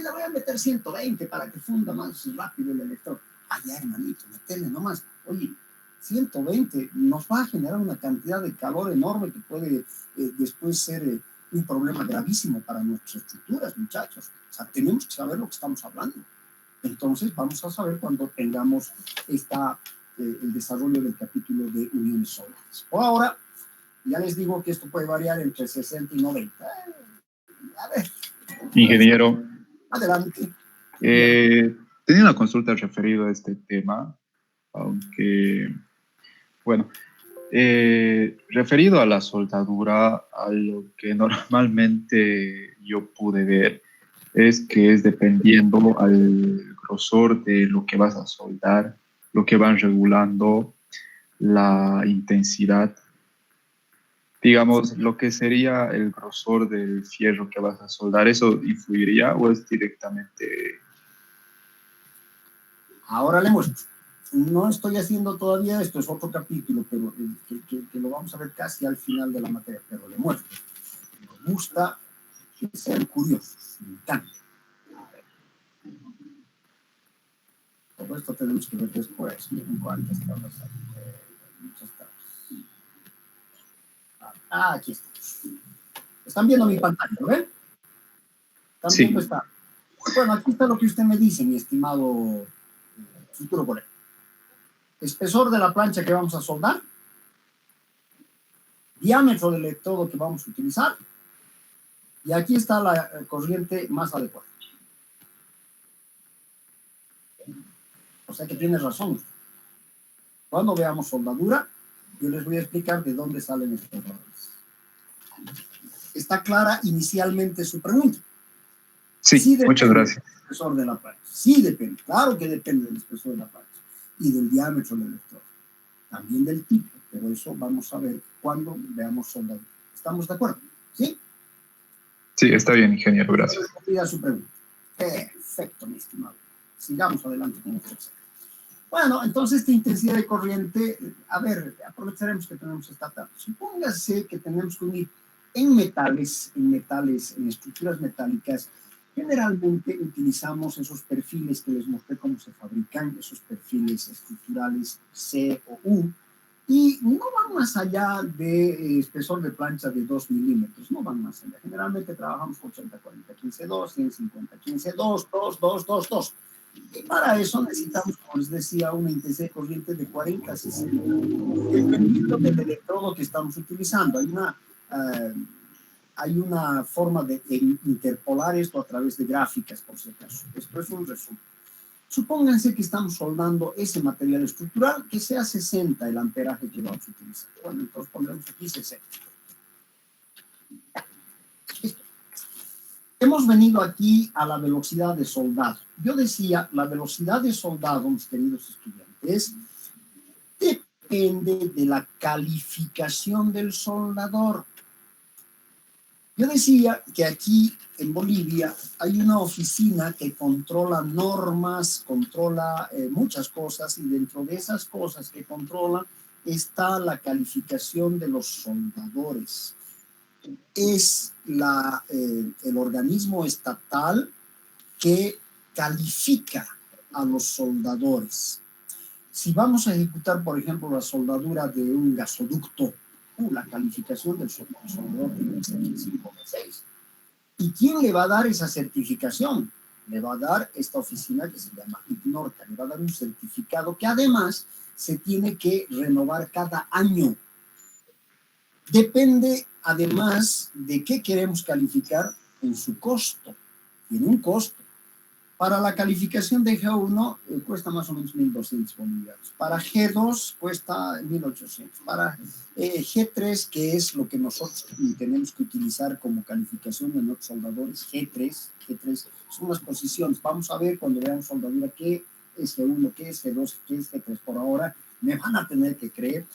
le voy a meter 120 para que funda más rápido el electrodo. Ya, hermanito, meterle nomás. Oye, 120 nos va a generar una cantidad de calor enorme que puede después ser un problema gravísimo para nuestras estructuras, muchachos. O sea, tenemos que saber lo que estamos hablando. Entonces, vamos a saber cuando tengamos el desarrollo del capítulo de uniones solares. Por ahora, ya les digo que esto puede variar entre 60 y 90. A ver. Ingeniero. Adelante. Tenía una consulta referida a este tema, aunque, bueno, referido a la soldadura, a lo que normalmente yo pude ver es que es dependiendo al grosor de lo que vas a soldar, lo que van regulando la intensidad. Digamos, lo que sería el grosor del fierro que vas a soldar, ¿eso influiría o es directamente? Ahora le muestro. No estoy haciendo todavía esto, es otro capítulo, pero que lo vamos a ver casi al final de la materia, pero le muestro. Me gusta que sean curiosos, me encanta. A ver. Todo esto tenemos que ver después. Miren cuántas tablas hay. Muchas tablas. Aquí estamos. Están viendo mi pantalla, ¿no ven? Están viendo esta. Bueno, aquí está lo que usted me dice, mi estimado futuro colega. Espesor de la plancha que vamos a soldar, diámetro del electrodo que vamos a utilizar, y aquí está la corriente más adecuada. O sea que tiene razón. Cuando veamos soldadura, yo les voy a explicar de dónde salen estos errores. ¿Está clara inicialmente su pregunta? Sí, muchas gracias. Del espesor de la plancha. Sí depende, claro que depende del espesor de la plancha y del diámetro del electrodo. También del tipo, pero eso vamos a ver cuando veamos soldadura. ¿Estamos de acuerdo? ¿Sí? Sí, está bien, ingeniero, gracias. Respondida a su pregunta. Perfecto, mi estimado. Sigamos adelante con nuestro examen. Bueno, entonces esta intensidad de corriente, a ver, aprovecharemos que tenemos esta tabla. Supóngase que tenemos que unir en metales, en estructuras metálicas. Generalmente utilizamos esos perfiles que les mostré cómo se fabrican, esos perfiles estructurales C o U, y no van más allá de espesor de plancha de 2 milímetros, no van más allá. Generalmente trabajamos 80, 40, 15, 2, 150, 15, 2, 2, 2, 2, 2. Y para eso necesitamos, como les decía, una intensidad de corriente de 40 a 60, dependiendo del electrodo que estamos utilizando. Hay una forma de interpolar esto a través de gráficas, por si acaso. Esto es un resumen. Supónganse que estamos soldando ese material estructural, que sea 60 el amperaje que vamos a utilizar. Bueno, entonces pondremos aquí 60. Listo. Hemos venido aquí a la velocidad de soldado. Yo decía, la velocidad de soldado, mis queridos estudiantes, depende de la calificación del soldador. Yo decía que aquí en Bolivia hay una oficina que controla normas, controla muchas cosas, y dentro de esas cosas que controla está la calificación de los soldadores. Es el organismo estatal que califica a los soldadores. Si vamos a ejecutar, por ejemplo, la soldadura de un gasoducto, la calificación del soldador tiene que ser 5 o 6. ¿Y quién le va a dar esa certificación? Le va a dar esta oficina que se llama IPNORCA, le va a dar un certificado que además se tiene que renovar cada año. Depende además de qué queremos calificar en su costo. Tiene un costo. Para la calificación de G1 cuesta más o menos 1.200 bolivianos. Para G2 cuesta 1.800. Para G3, que es lo que nosotros tenemos que utilizar como calificación de nuestros soldadores, G3 son las posiciones. Vamos a ver cuando veamos soldadura qué es G1, qué es G2, qué es G3. Por ahora me van a tener que creer.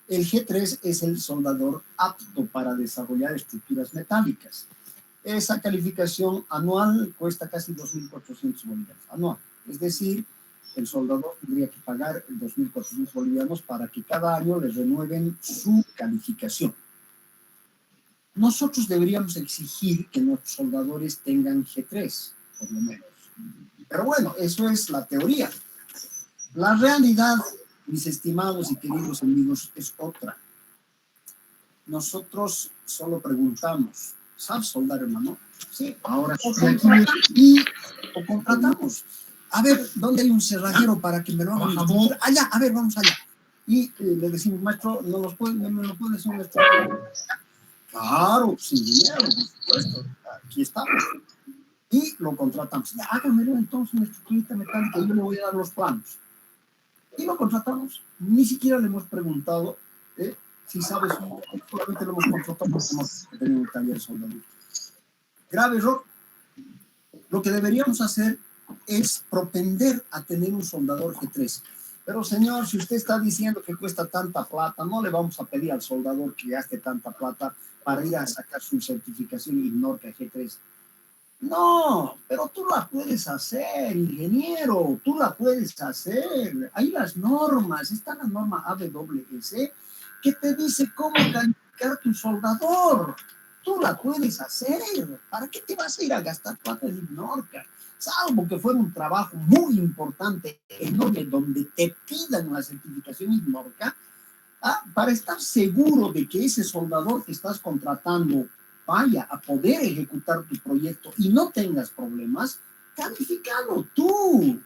El G3 es el soldador apto para desarrollar estructuras metálicas. Esa calificación anual cuesta casi 2.400 bolivianos, anual. Es decir, el soldador tendría que pagar 2.400 bolivianos para que cada año le renueven su calificación. Nosotros deberíamos exigir que nuestros soldadores tengan G3, por lo menos. Pero bueno, eso es la teoría. La realidad, mis estimados y queridos amigos, es otra. Nosotros solo preguntamos, ¿sabes soldar, hermano? Sí, ahora sí. O contratamos. A ver, ¿dónde hay un cerrajero para que me lo hagan? Allá, a ver, vamos allá. Y le decimos, maestro, ¿me lo puede hacer un cerrajero? Claro, sin dinero, por supuesto. Aquí estamos. Y lo contratamos. Ya, hágamelo entonces una estructurita metálica y yo le voy a dar los planos. Y lo contratamos. Ni siquiera le hemos preguntado si sabes, solamente lo hemos contratado porque hemos tenido un taller de soldadura. Grave error. Lo que deberíamos hacer es propender a tener un soldador G3. Pero señor, si usted está diciendo que cuesta tanta plata, no le vamos a pedir al soldador que gaste tanta plata para ir a sacar su certificación IPNORCA G3. No, pero tú la puedes hacer, ingeniero, tú la puedes hacer. Hay las normas, está la norma AWS que te dice cómo calificar tu soldador. Tú la puedes hacer. ¿Para qué te vas a ir a gastar plata en IPNORCA? Salvo que fuera un trabajo muy importante, enorme, donde te pidan la certificación IPNORCA, para estar seguro de que ese soldador que estás contratando vaya a poder ejecutar tu proyecto y no tengas problemas, Califícalo tú.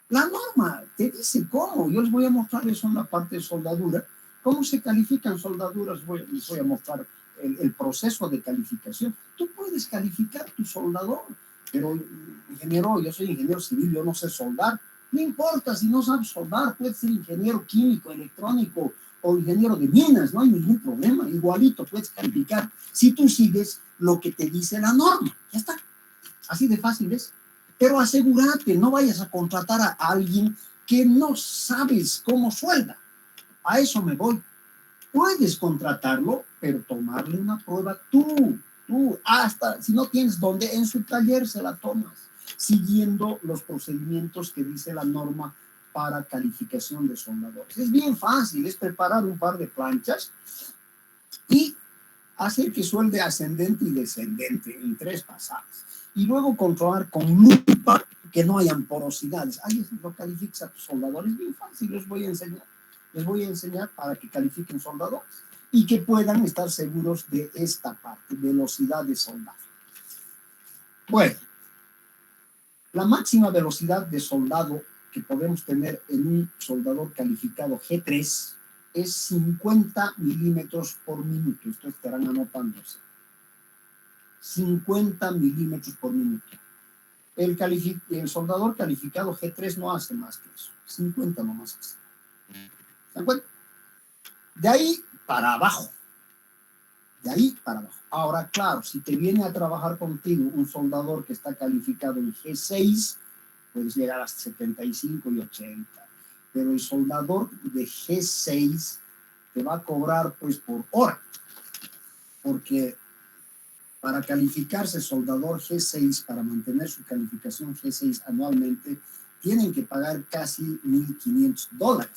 La norma te dice cómo. Yo les voy a mostrar eso en la parte de soldadura. ¿Cómo se califican soldaduras? Les voy a mostrar el proceso de calificación. Tú puedes calificar tu soldador, pero ingeniero, yo soy ingeniero civil, yo no sé soldar. No importa si no sabes soldar, puedes ser ingeniero químico, electrónico o ingeniero de minas, no hay ningún problema. Igualito puedes calificar si tú sigues lo que te dice la norma. Ya está. Así de fácil es. Pero asegúrate, no vayas a contratar a alguien que no sabes cómo suelda. A eso me voy. Puedes contratarlo, pero tomarle una prueba tú, hasta si no tienes dónde, en su taller se la tomas, siguiendo los procedimientos que dice la norma para calificación de soldadores. Es bien fácil, es preparar un par de planchas y hacer que suelde ascendente y descendente en 3 pasadas. Y luego controlar con lupa que no hayan porosidades. Ahí lo calificas a tus soldadores. Bien fácil, les voy a enseñar. Les voy a enseñar para que califiquen soldadores y que puedan estar seguros de esta parte, velocidad de soldado. Bueno, la máxima velocidad de soldado que podemos tener en un soldador calificado G3 es 50 milímetros por minuto. Esto estarán anotándose. 50 milímetros por minuto. El soldador calificado G3 no hace más que eso. 50 nomás hace. ¿Se dan cuenta? De ahí para abajo. De ahí para abajo. Ahora, claro, si te viene a trabajar contigo un soldador que está calificado en G6, puedes llegar hasta 75 y 80. Pero el soldador de G6 te va a cobrar pues por hora. Porque para calificarse soldador G6, para mantener su calificación G6 anualmente, tienen que pagar casi $1,500.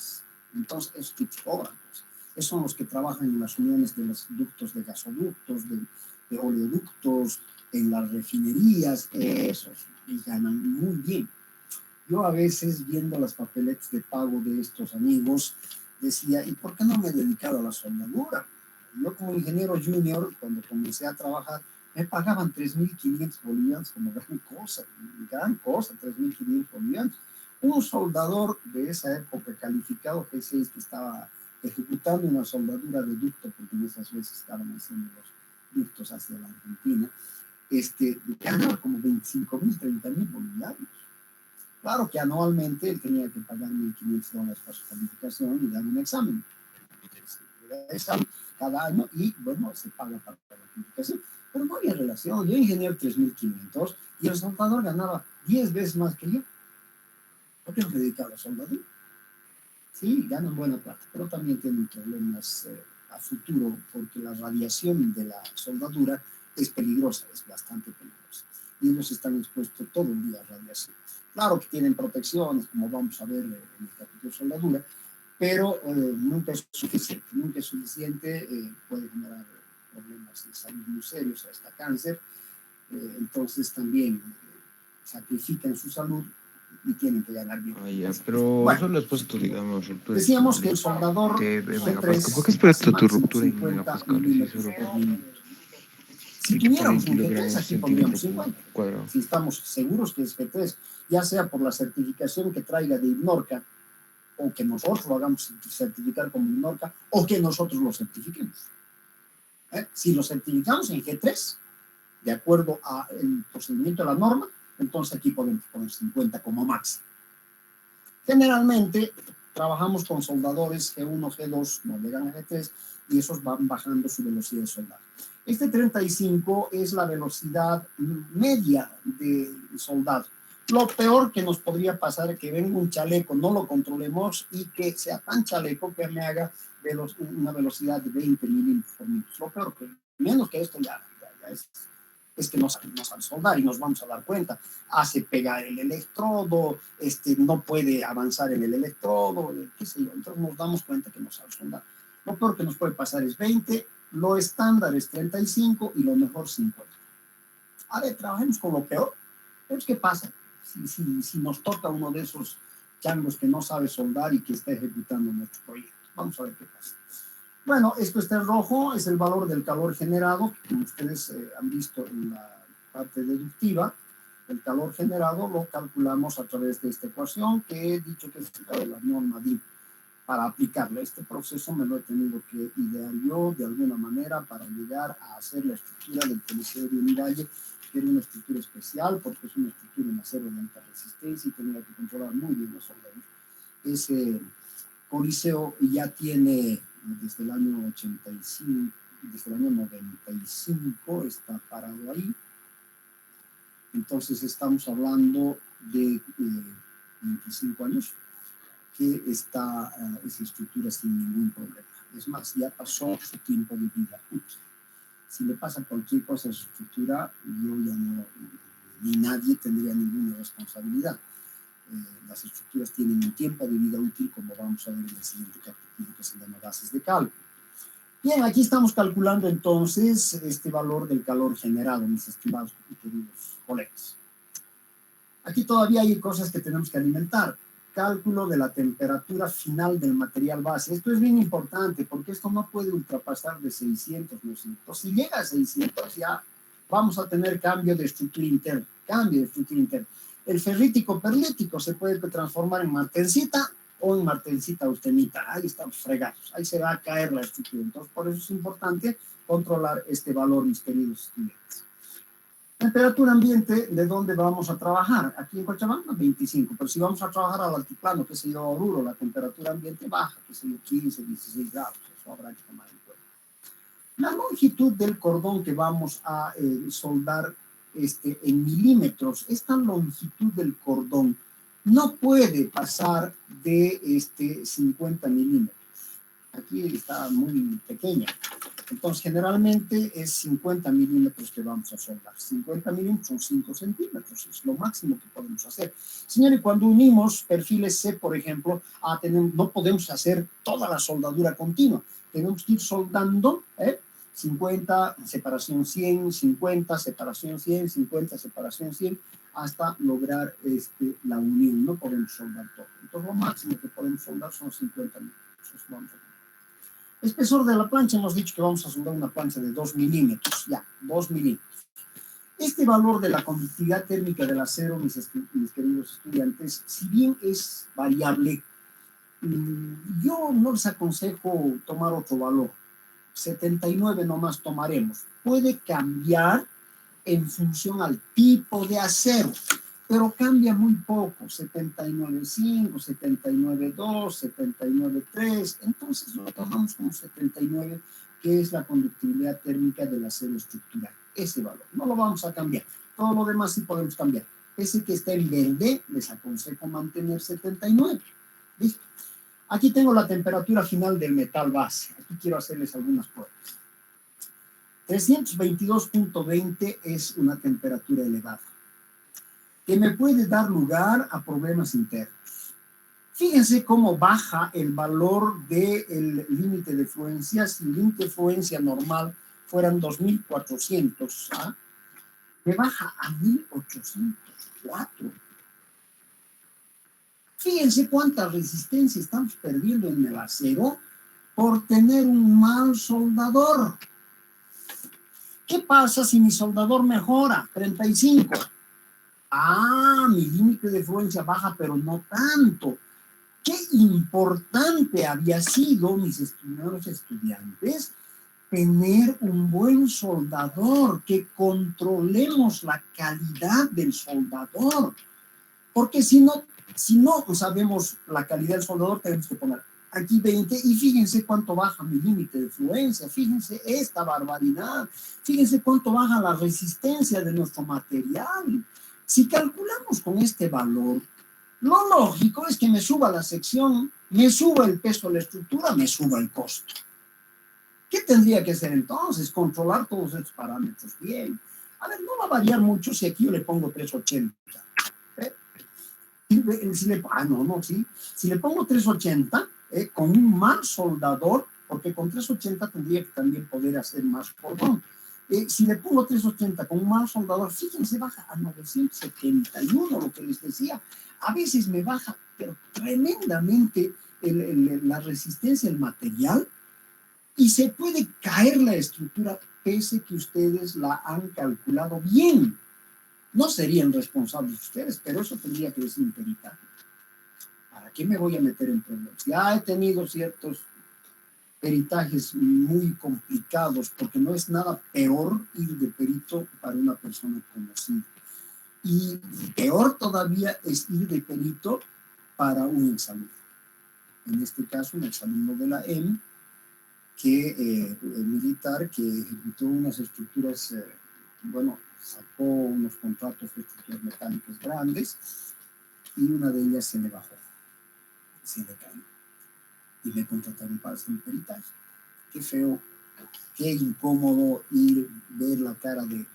Entonces, esos tipos cobran. Pues. Esos son los que trabajan en las uniones de los ductos de gasoductos, de oleoductos, en las refinerías, esos, y ganan muy bien. Yo a veces, viendo las papeletas de pago de estos amigos, decía, ¿y por qué no me he dedicado a la soldadura? Yo como ingeniero junior, cuando comencé a trabajar, me pagaban 3.500 bolivianos como gran cosa, 3.500 bolivianos. Un soldador de esa época calificado G6 que estaba ejecutando una soldadura de ducto, porque en esas veces estaban haciendo los ductos hacia la Argentina, ganaba como 25.000, 30.000 bolivianos. Claro que anualmente él tenía que pagar $1,500 para su calificación y dar un examen. Examen cada año y, bueno, se paga para la calificación. Pero no había relación. Yo ingeniero 3.500 y el soldador ganaba 10 veces más que yo. ¿Por qué no me dedicaba a la soldadura? Sí, ganan buena plata, pero también tienen problemas a futuro porque la radiación de la soldadura es peligrosa, es bastante peligrosa. Y ellos están expuestos todo el día a radiación. Claro que tienen protecciones, como vamos a ver en el capítulo de soldadura, pero nunca es suficiente. Nunca es suficiente, puede generar problemas de salud muy serios, hasta cáncer. Entonces también sacrifican su salud y tienen que ganar bien. Pero bueno, solo has puesto, digamos, ruptura. Decíamos que el soldador G3, ¿por qué esperaste tu ruptura en megapascales? Si tuviéramos un G3, aquí pondríamos 50. Si estamos seguros que es G3, ya sea por la certificación que traiga de INORCA, o que nosotros lo hagamos certificar como INORCA, o que nosotros lo certifiquemos. Si lo certificamos en G3, de acuerdo al procedimiento de la norma, entonces aquí podemos poner 50 como máximo. Generalmente trabajamos con soldadores G1, G2, no llegan a G3, y esos van bajando su velocidad de soldado. 35 es la velocidad media de soldado. Lo peor que nos podría pasar es que venga un chaleco, no lo controlemos y que sea tan chaleco que me haga una velocidad de 20 milímetros por minuto. Lo peor, que menos que esto ya es que no sabe soldar y nos vamos a dar cuenta. Hace pegar el electrodo, no puede avanzar en el electrodo, qué sé yo. Entonces nos damos cuenta que no sabe soldar. Lo peor que nos puede pasar es 20, lo estándar es 35 y lo mejor 50. A ver, trabajemos con lo peor. Pero ¿qué pasa? Si nos toca uno de esos changos que no sabe soldar y que está ejecutando nuestro proyecto. Vamos a ver qué pasa. Bueno, esto está en rojo, es el valor del calor generado, como ustedes han visto en la parte deductiva. El calor generado lo calculamos a través de esta ecuación que he dicho que es la norma DIN. Para aplicarle este proceso me lo he tenido que idear yo de alguna manera para llegar a hacer la estructura del Coliseo de Univalle, que era una estructura especial porque es una estructura en acero de alta resistencia y tenía que controlar muy bien los soldados. Ese Coliseo ya tiene desde el año 85, desde el año 95 está parado ahí. Entonces estamos hablando de 25 años que está esa estructura sin ningún problema. Es más, ya pasó su tiempo de vida útil. Si le pasa cualquier cosa a su estructura, yo ya no, ni nadie tendría ninguna responsabilidad. Las estructuras tienen un tiempo de vida útil, como vamos a ver en el siguiente capítulo, que se llama bases de cálculo. Bien, aquí estamos calculando entonces este valor del calor generado, mis estimados y queridos colegas. Aquí todavía hay cosas que tenemos que alimentar. Cálculo de la temperatura final del material base. Esto es bien importante porque esto no puede ultrapasar de 600, ¿no es cierto? Si llega a 600 ya vamos a tener cambio de estructura interna, El ferrítico perlítico se puede transformar en martensita o en martensita austenita. Ahí estamos fregados, ahí se va a caer la estructura. Entonces, por eso es importante controlar este valor, mis queridos estudiantes. Temperatura ambiente, ¿de dónde vamos a trabajar? Aquí en Cochabamba, 25. Pero si vamos a trabajar al altiplano, que se yo, a Oruro, la temperatura ambiente baja, que se yo, 15, 16 grados. Eso habrá que tomar en cuenta. La longitud del cordón que vamos a soldar en milímetros, esta longitud del cordón no puede pasar de 50 milímetros. Aquí está muy pequeña. Entonces, generalmente es 50 milímetros que vamos a soldar. 50 milímetros son 5 centímetros, es lo máximo que podemos hacer. Señores, cuando unimos perfiles C, por ejemplo, no podemos hacer toda la soldadura continua. Tenemos que ir soldando, 50, separación 100, 50, separación 100, 50, separación 100, hasta lograr la unión. No podemos soldar todo. Entonces, lo máximo que podemos soldar son 50 milímetros. Vamos a ver. Espesor de la plancha, hemos dicho que vamos a soldar una plancha de 2 milímetros, ya, 2 milímetros. Este valor de la conductividad térmica del acero, mis queridos estudiantes, si bien es variable, yo no les aconsejo tomar otro valor. 79 nomás tomaremos. Puede cambiar en función al tipo de acero, pero cambia muy poco, 79.5, 79.2, 79.3, entonces lo tomamos como 79, que es la conductividad térmica del acero estructural. Ese valor, no lo vamos a cambiar. Todo lo demás sí podemos cambiar. Ese que está en verde, les aconsejo mantener 79. ¿Listo? Aquí tengo la temperatura final del metal base. Aquí quiero hacerles algunas pruebas. 322.20 es una temperatura elevada, que me puede dar lugar a problemas internos. Fíjense cómo baja el valor del límite de fluencia. Si el límite de fluencia normal fueran 2400, me baja a 1804. Fíjense cuánta resistencia estamos perdiendo en el acero por tener un mal soldador. ¿Qué pasa si mi soldador mejora? 35. Mi límite de fluencia baja, pero no tanto. Qué importante había sido, mis estimados estudiantes, tener un buen soldador, que controlemos la calidad del soldador. Porque si no sabemos la calidad del soldador, tenemos que poner aquí 20 y fíjense cuánto baja mi límite de fluencia, fíjense esta barbaridad, fíjense cuánto baja la resistencia de nuestro material. Si calculamos con este valor, lo lógico es que me suba la sección, me suba el peso de la estructura, me suba el costo. ¿Qué tendría que hacer entonces? Controlar todos estos parámetros bien. A ver, no va a variar mucho si aquí yo le pongo 380. Si le pongo 380, con un mal soldador, porque con 380 tendría que también poder hacer más cordón. Si le pongo 380 con un mal soldador, fíjense, baja a 971, lo que les decía. A veces me baja, pero tremendamente la resistencia del material y se puede caer la estructura pese que ustedes la han calculado bien. No serían responsables ustedes, pero eso tendría que decir un peritaje. ¿Para qué me voy a meter en problemas? Ya he tenido ciertos peritajes muy complicados, porque no es nada peor ir de perito para una persona conocida. Y peor todavía es ir de perito para un examen. En este caso, un exalumno de la EM, militar, que ejecutó unas estructuras, bueno, sacó unos contratos de estructuras mecánicas grandes y una de ellas se le bajó, se le cayó y le contrataron para hacer un peritaje. Qué feo, qué incómodo ir ver la cara de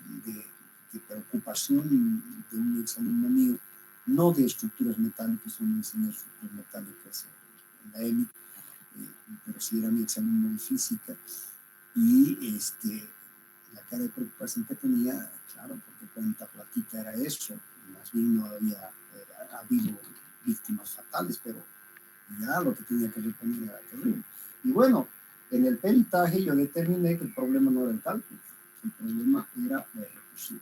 preocupación de un exalumno mío, no de estructuras metálicas, sino enseñar estructuras metálicas en la EMI, pero sí era mi exalumno de física, y la cara de preocupación que tenía, claro, porque cuánta platita era eso, más bien no había habido víctimas fatales, pero ya lo que tenía que reponer era terrible. Y bueno, en el peritaje yo determiné que el problema no era el cálculo, el problema era la ejecución.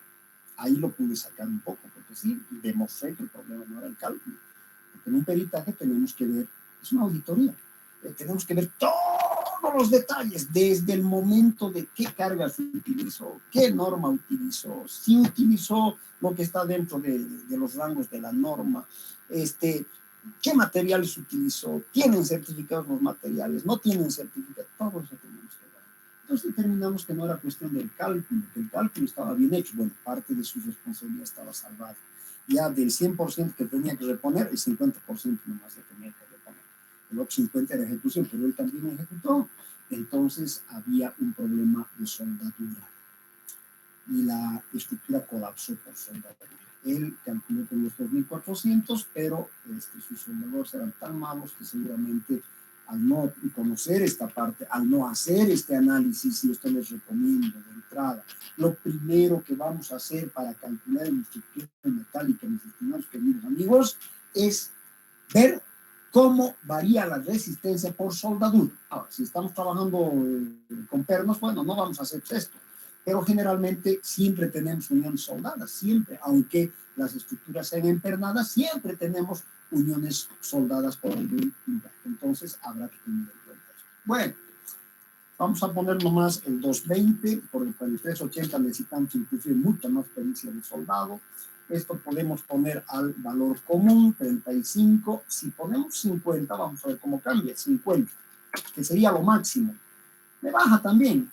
Ahí lo pude sacar un poco, porque sí, demostré que el problema no era el cálculo. Porque en un peritaje tenemos que ver, es una auditoría, tenemos que ver todos los detalles, desde el momento de qué cargas utilizó, qué norma utilizó, si utilizó lo que está dentro de los rangos de la norma, qué materiales utilizó, tienen certificados los materiales, no tienen certificados, todo eso tenemos que ver. Entonces determinamos que no era cuestión del cálculo, que el cálculo estaba bien hecho, bueno, parte de su responsabilidad estaba salvada. Ya del 100% que tenía que reponer, el 50% nomás le tenía que reponer. El otro 50% era ejecución, pero él también ejecutó. Entonces había un problema de soldadura y la estructura colapsó por soldadura. Él calculó con los 2.400, pero sus soldadores eran tan malos que seguramente al no conocer esta parte, al no hacer este análisis, y esto les recomiendo de entrada, lo primero que vamos a hacer para calcular la estructura metálica, mis estimados queridos amigos, es ver cómo varía la resistencia por soldadura. Ahora, si estamos trabajando con pernos, bueno, no vamos a hacer esto, pero generalmente siempre tenemos uniones soldadas, siempre, aunque las estructuras sean empernadas, siempre tenemos uniones soldadas por algún lugar. Entonces habrá que tener en cuenta eso. Bueno, vamos a poner nomás el 220, por el 4380 necesitamos inclusive mucha más pericia de soldado. Esto podemos poner al valor común, 35. Si ponemos 50, vamos a ver cómo cambia, 50, que sería lo máximo. Me baja también,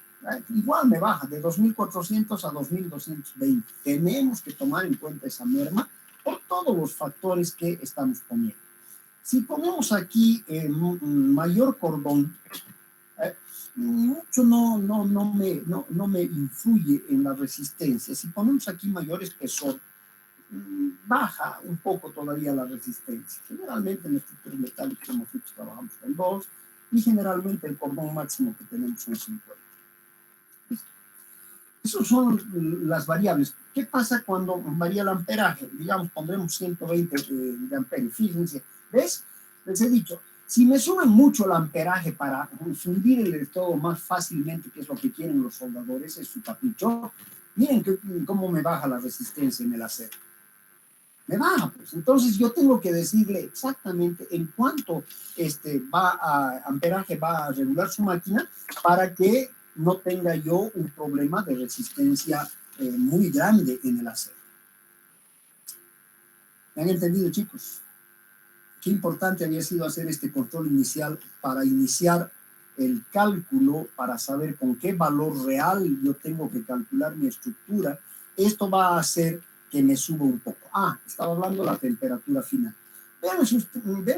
igual me baja de 2.400 a 2.220. Tenemos que tomar en cuenta esa merma por todos los factores que estamos poniendo. Si ponemos aquí mayor cordón, mucho no me influye en la resistencia. Si ponemos aquí mayor espesor, baja un poco todavía la resistencia. Generalmente en estructuras metálicas nosotros trabajamos con 2 y generalmente el cordón máximo que tenemos son 50. Esas son las variables. ¿Qué pasa cuando varía el amperaje? Digamos, pondremos 120 de ampere. Fíjense, ¿ves? Les he dicho, si me suben mucho el amperaje para fundir el electrodo más fácilmente, que es lo que quieren los soldadores, es su capricho, miren cómo me baja la resistencia en el acero. Me baja, pues. Entonces yo tengo que decirle exactamente en cuánto amperaje va a regular su máquina para que no tenga yo un problema de resistencia muy grande en el acero. ¿Me han entendido, chicos? Qué importante había sido hacer este control inicial para iniciar el cálculo, para saber con qué valor real yo tengo que calcular mi estructura. Esto va a hacer que me suba un poco. Estaba hablando de la temperatura final. Vean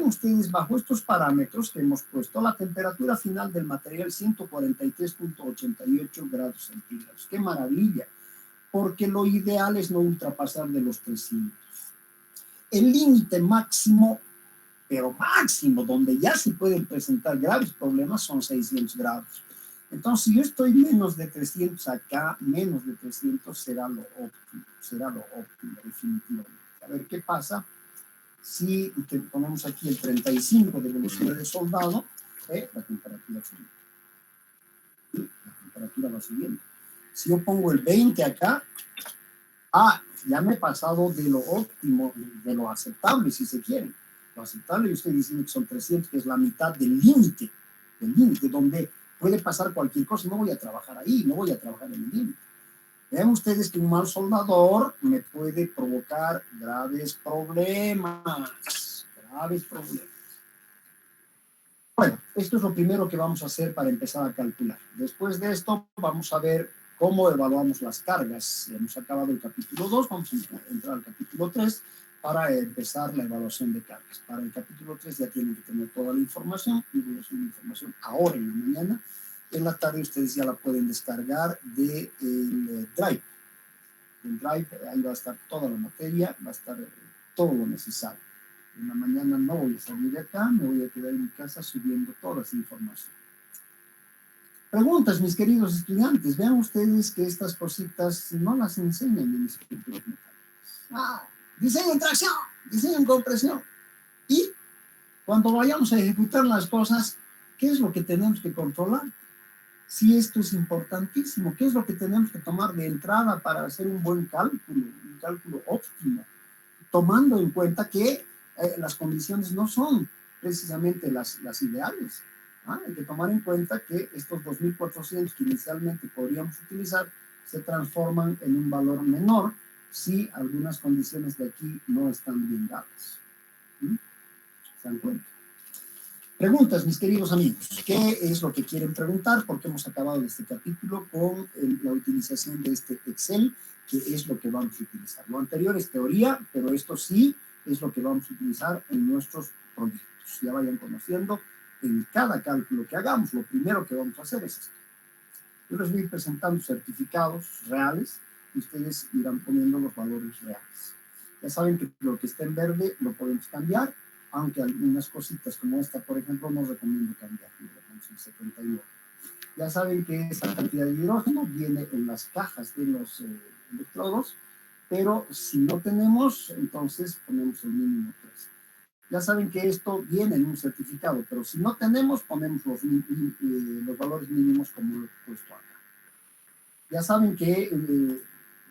ustedes, bajo estos parámetros que hemos puesto, la temperatura final del material 143.88 grados centígrados. ¡Qué maravilla! Porque lo ideal es no ultrapasar de los 300. El límite máximo, pero máximo, donde ya se pueden presentar graves problemas, son 600 grados. Entonces, si yo estoy menos de 300 acá, menos de 300 será lo óptimo, definitivamente. A ver qué pasa si ponemos aquí el 35 de velocidad de soldado, la temperatura sube. La temperatura va subiendo. Si yo pongo el 20 acá, Ya me he pasado de lo óptimo, de lo aceptable, si se quiere. Lo aceptable, yo estoy diciendo que son 300, que es la mitad del límite, donde puede pasar cualquier cosa. No voy a trabajar ahí, no voy a trabajar en el límite. Vean ustedes que un mal soldador me puede provocar graves problemas. Graves problemas. Bueno, esto es lo primero que vamos a hacer para empezar a calcular. Después de esto, vamos a ver cómo evaluamos las cargas. Hemos acabado el capítulo 2, vamos a entrar al capítulo 3 para empezar la evaluación de cargas. Para el capítulo 3 ya tienen que tener toda la información. Yo voy a subir la información ahora en la mañana. En la tarde ustedes ya la pueden descargar del Drive. En Drive, ahí va a estar toda la materia, va a estar todo lo necesario. En la mañana no voy a salir de acá, me voy a quedar en mi casa subiendo toda esa información. Preguntas, mis queridos estudiantes. Vean ustedes que estas cositas no las enseñan en mis estructuras mecánicas. Diseño en tracción, diseño en compresión. Y cuando vayamos a ejecutar las cosas, ¿qué es lo que tenemos que controlar? Si esto es importantísimo, ¿qué es lo que tenemos que tomar de entrada para hacer un buen cálculo, un cálculo óptimo? Tomando en cuenta que las condiciones no son precisamente las ideales. Hay que tomar en cuenta que estos 2.400 que inicialmente podríamos utilizar se transforman en un valor menor si algunas condiciones de aquí no están bien dadas. ¿Se dan cuenta? Preguntas, mis queridos amigos. ¿Qué es lo que quieren preguntar? Porque hemos acabado este capítulo con la utilización de este Excel, que es lo que vamos a utilizar. Lo anterior es teoría, pero esto sí es lo que vamos a utilizar en nuestros proyectos. Ya vayan conociendo, en cada cálculo que hagamos, lo primero que vamos a hacer es esto. Yo les voy a ir presentando certificados reales y ustedes irán poniendo los valores reales. Ya saben que lo que está en verde lo podemos cambiar, aunque algunas cositas como esta, por ejemplo, no recomiendo cambiar. En 79. Ya saben que esta cantidad de hidrógeno viene en las cajas de los electrodos, pero si no tenemos, entonces ponemos el mínimo 3. Ya saben que esto viene en un certificado, pero si no tenemos, ponemos los valores mínimos como lo he puesto acá. Ya saben que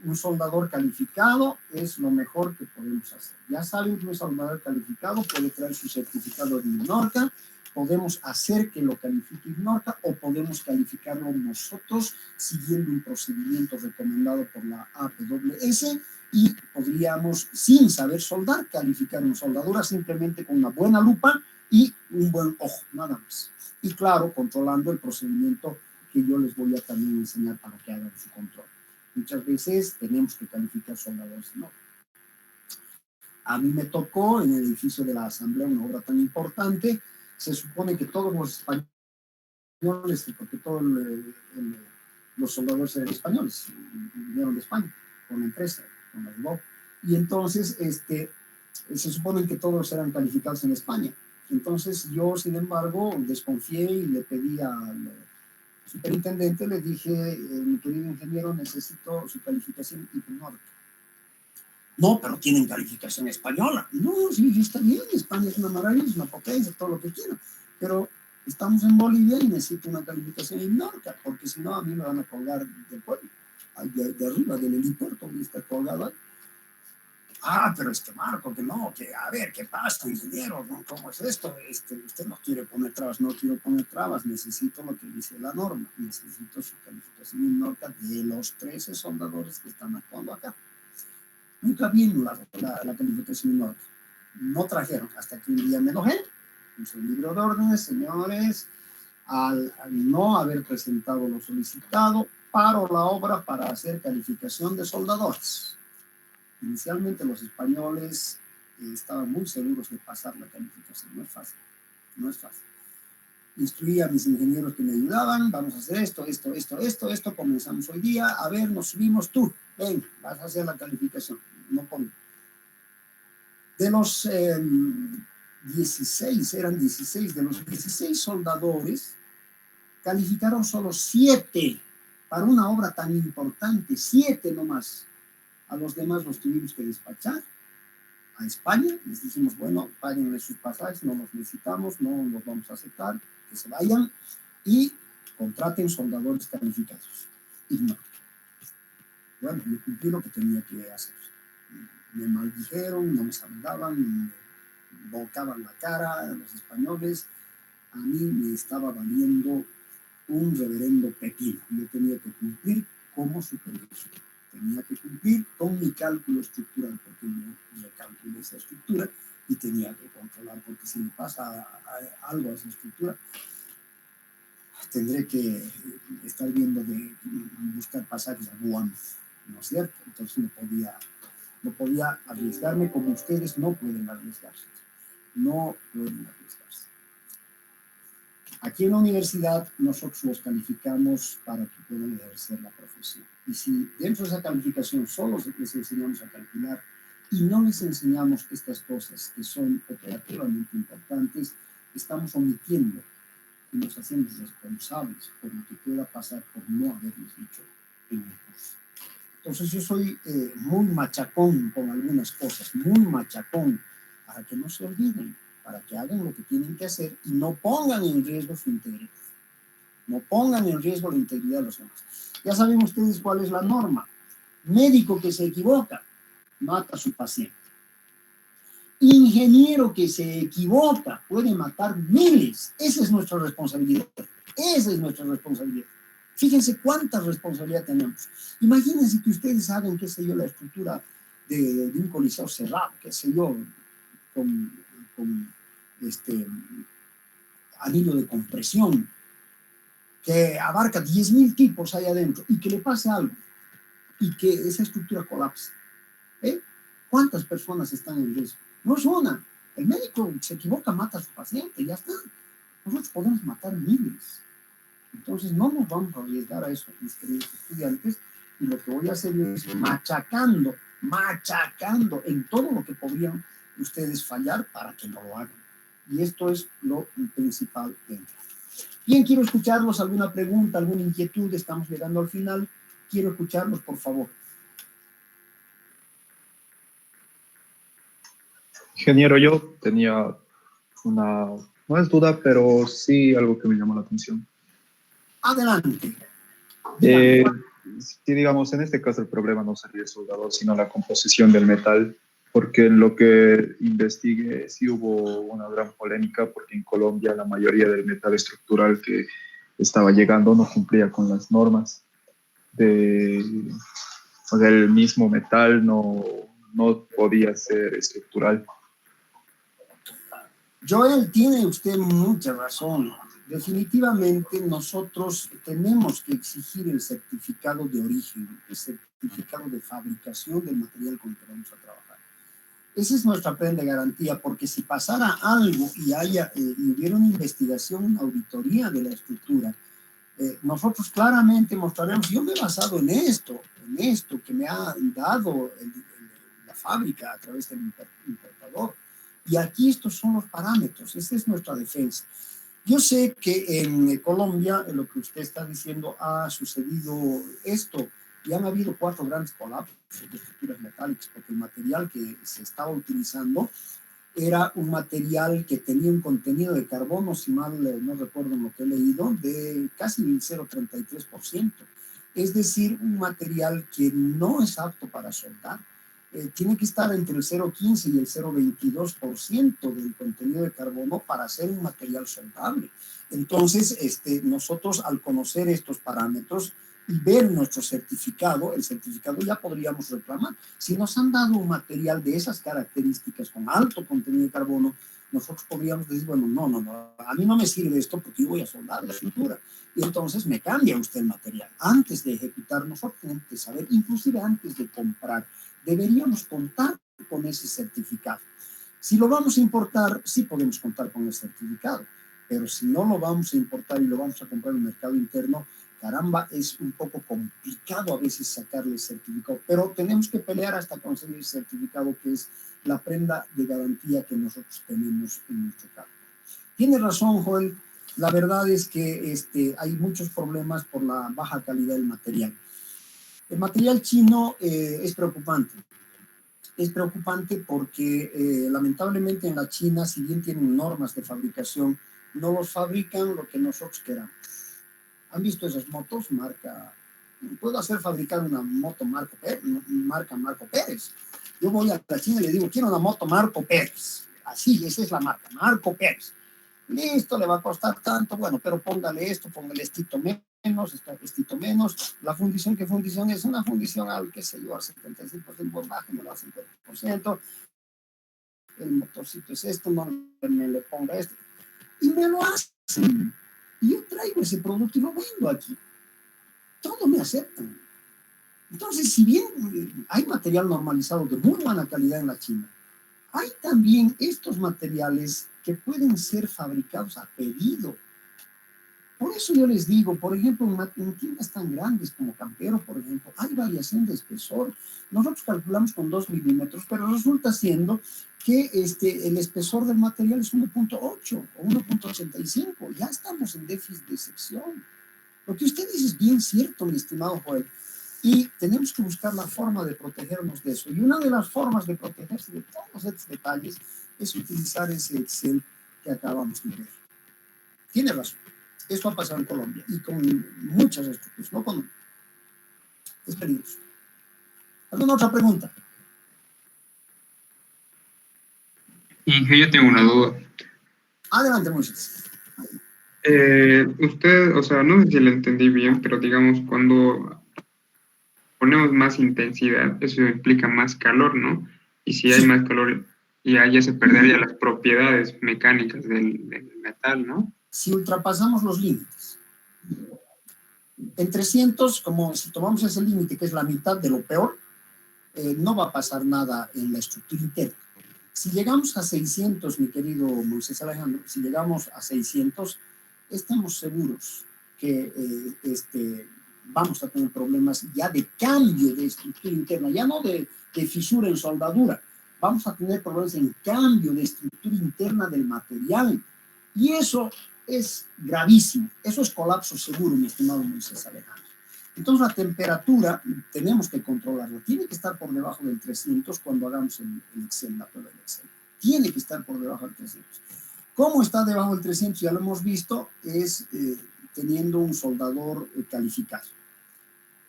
un soldador calificado es lo mejor que podemos hacer. Ya saben que un soldador calificado puede traer su certificado de INNORCA, podemos hacer que lo califique INNORCA o podemos calificarlo nosotros siguiendo un procedimiento recomendado por la APWS y podríamos, sin saber soldar, calificar una soldadura simplemente con una buena lupa y un buen ojo, nada más. Y claro, controlando el procedimiento que yo les voy a también enseñar para que hagan su control. Muchas veces tenemos que calificar soldadores, ¿no? A mí me tocó en el edificio de la Asamblea una obra tan importante. Se supone que todos los españoles, porque todos los soldadores eran españoles, vinieron de España, con la empresa, con la SBO. Y entonces se supone que todos eran calificados en España. Entonces yo, sin embargo, desconfié y le pedí al superintendente, le dije, mi querido ingeniero, necesito su calificación INNORCA. No, pero tienen calificación española. No, sí, está bien, España es una maravilla, es una potencia, todo lo que quiera, pero estamos en Bolivia y necesito una calificación INNORCA, porque si no a mí me van a colgar del pueblo, de arriba, del helipuerto, donde está colgado ahí. Pero Marco, que no, que a ver, ¿qué pasa, ingeniero? ¿Cómo es esto? Usted no quiere poner trabas, no quiero poner trabas, necesito lo que dice la norma, necesito su calificación INNORCA de los 13 soldadores que están actuando acá. Nunca vino la calificación INNORCA, no trajeron, hasta que un día me enojé, puse el libro de órdenes, señores, al no haber presentado lo solicitado, paro la obra para hacer calificación de soldadores. Inicialmente los españoles estaban muy seguros de pasar la calificación. No es fácil, no es fácil. Instruí a mis ingenieros que me ayudaban, vamos a hacer esto, comenzamos hoy día, a ver, nos subimos tú, ven, vas a hacer la calificación. No pongo. De los 16, eran 16, de los 16 soldadores, calificaron solo 7 para una obra tan importante, 7 nomás. A los demás los tuvimos que despachar a España. Les dijimos, bueno, páguenle sus pasajes, no los necesitamos, no los vamos a aceptar, que se vayan y contraten soldadores calificados. INNORCA. bueno, yo cumplí lo que tenía que hacer. Me maldijeron, no me saludaban, me volcaban la cara los españoles. A mí me estaba valiendo un reverendo pepino. Yo tenía que cumplir como supervisor. Tenía que cumplir con mi cálculo estructural, porque yo recalculé esa estructura y tenía que controlar, porque si me pasa algo a esa estructura, tendré que estar viendo de buscar pasajes a Guam, ¿no es cierto? Entonces no podía arriesgarme como ustedes no pueden arriesgarse. No pueden arriesgarse. Aquí en la universidad nosotros los calificamos para que puedan ejercer la profesión. Y si dentro de esa calificación solo les enseñamos a calcular y no les enseñamos estas cosas que son operativamente importantes, estamos omitiendo y nos hacemos responsables por lo que pueda pasar por no haberles dicho en el curso. Entonces yo soy muy machacón con algunas cosas, muy machacón, para que no se olviden, para que hagan lo que tienen que hacer y no pongan en riesgo su integridad. No pongan en riesgo la integridad de los demás. Ya saben ustedes cuál es la norma. Médico que se equivoca, mata a su paciente. Ingeniero que se equivoca puede matar miles. Esa es nuestra responsabilidad. Esa es nuestra responsabilidad. Fíjense cuánta responsabilidad tenemos. Imagínense que ustedes hagan, qué sé yo, la estructura de un coliseo cerrado, qué sé yo, con anillo de compresión, que abarca 10.000 tipos ahí adentro, y que le pase algo, y que esa estructura colapse. ¿Cuántas personas están en riesgo? No es una. El médico se equivoca, mata a su paciente, ya está. Nosotros podemos matar miles. Entonces no nos vamos a arriesgar a eso, mis queridos estudiantes, y lo que voy a hacer es machacando en todo lo que podrían ustedes fallar para que no lo hagan. Y esto es lo principal dentro. Bien, quiero escucharlos. ¿Alguna pregunta, alguna inquietud? Estamos llegando al final. Quiero escucharlos, por favor. Ingeniero, yo tenía no es duda, pero sí algo que me llamó la atención. Adelante. Sí, digamos, en este caso el problema no sería el soldador, sino la composición del metal, porque en lo que investigué sí hubo una gran polémica, porque en Colombia la mayoría del metal estructural que estaba llegando no cumplía con las normas o sea, el mismo metal no podía ser estructural. Joel, tiene usted mucha razón. Definitivamente nosotros tenemos que exigir el certificado de origen, el certificado de fabricación del material con el que vamos a trabajar. Esa es nuestra prenda de garantía, porque si pasara algo y hubiera una investigación, una auditoría de la estructura, nosotros claramente mostraremos, yo me he basado en esto que me ha dado la fábrica a través del importador. Y aquí estos son los parámetros, esta es nuestra defensa. Yo sé que en Colombia, en lo que usted está diciendo, ha sucedido esto, y han habido 4 grandes colapsos de estructuras metálicas, porque el material que se estaba utilizando era un material que tenía un contenido de carbono, si mal no recuerdo lo que he leído, de casi el 0,33%. Es decir, un material que no es apto para soldar. Tiene que estar entre el 0,15 y el 0,22% del contenido de carbono para ser un material soldable. Entonces, nosotros al conocer estos parámetros y ver nuestro certificado, el certificado ya podríamos reclamar. Si nos han dado un material de esas características con alto contenido de carbono, nosotros podríamos decir, bueno, no, a mí no me sirve esto porque yo voy a soldar la estructura. Y entonces me cambia usted el material. Antes de ejecutar, nosotros tenemos que saber, inclusive antes de comprar, deberíamos contar con ese certificado. Si lo vamos a importar, sí podemos contar con el certificado, pero si no lo vamos a importar y lo vamos a comprar en el mercado interno, caramba, es un poco complicado a veces sacarle el certificado, pero tenemos que pelear hasta conseguir el certificado, que es la prenda de garantía que nosotros tenemos en nuestro caso. Tiene razón, Joel, la verdad es que hay muchos problemas por la baja calidad del material. El material chino es preocupante. Es preocupante porque lamentablemente en la China, si bien tienen normas de fabricación, no los fabrican lo que nosotros queramos. ¿Han visto esas motos marca puedo hacer fabricar una moto marca Marco Pérez. Yo voy a la China y le digo, quiero una moto Marco Pérez. Así, esa es la marca, Marco Pérez. Listo, le va a costar tanto, bueno, pero póngale esto, póngale estito estito menos. La fundición, ¿qué fundición es? Una fundición al, qué sé yo, al 75% bajo, me lo da 50%. El motorcito es esto, no me le ponga esto. Y me lo hacen. Y yo traigo ese producto y lo vendo aquí. Todo me aceptan. Entonces, si bien hay material normalizado de muy buena calidad en la China, hay también estos materiales que pueden ser fabricados a pedido. Por eso yo les digo, por ejemplo, en tiendas tan grandes como Campero, por ejemplo, hay variación de espesor. Nosotros calculamos con 2 milímetros, pero resulta siendo que el espesor del material es 1.8 o 1.85. Ya estamos en déficit de sección. Lo que usted dice es bien cierto, mi estimado Joel. Y tenemos que buscar la forma de protegernos de eso. Y una de las formas de protegerse de todos estos detalles es utilizar ese Excel que acabamos de ver. Tiene razón. Esto ha pasado en Colombia y con muchas estructuras, no con... Es peligroso. ¿Alguna otra pregunta? Inge, yo tengo una duda. Adelante, Moisés. Usted, o sea, no sé si lo entendí bien, pero digamos, cuando ponemos más intensidad, eso implica más calor, ¿no? Y si hay más calor, ya se perderían las propiedades mecánicas del metal, ¿no? Si ultrapasamos los límites, en 300, como si tomamos ese límite que es la mitad de lo peor, no va a pasar nada en la estructura interna. Si llegamos a 600, mi querido Moisés Alejandro, si llegamos a 600, estamos seguros que vamos a tener problemas ya de cambio de estructura interna, ya no de fisura en soldadura, vamos a tener problemas en cambio de estructura interna del material. Y eso es gravísimo, eso es colapso seguro, mi estimado Moisés Alejandro. Entonces la temperatura tenemos que controlarla, tiene que estar por debajo del 300 cuando hagamos el Excel, la prueba del Excel. Tiene que estar por debajo del 300. ¿Cómo está debajo del 300? Ya lo hemos visto, es teniendo un soldador calificado.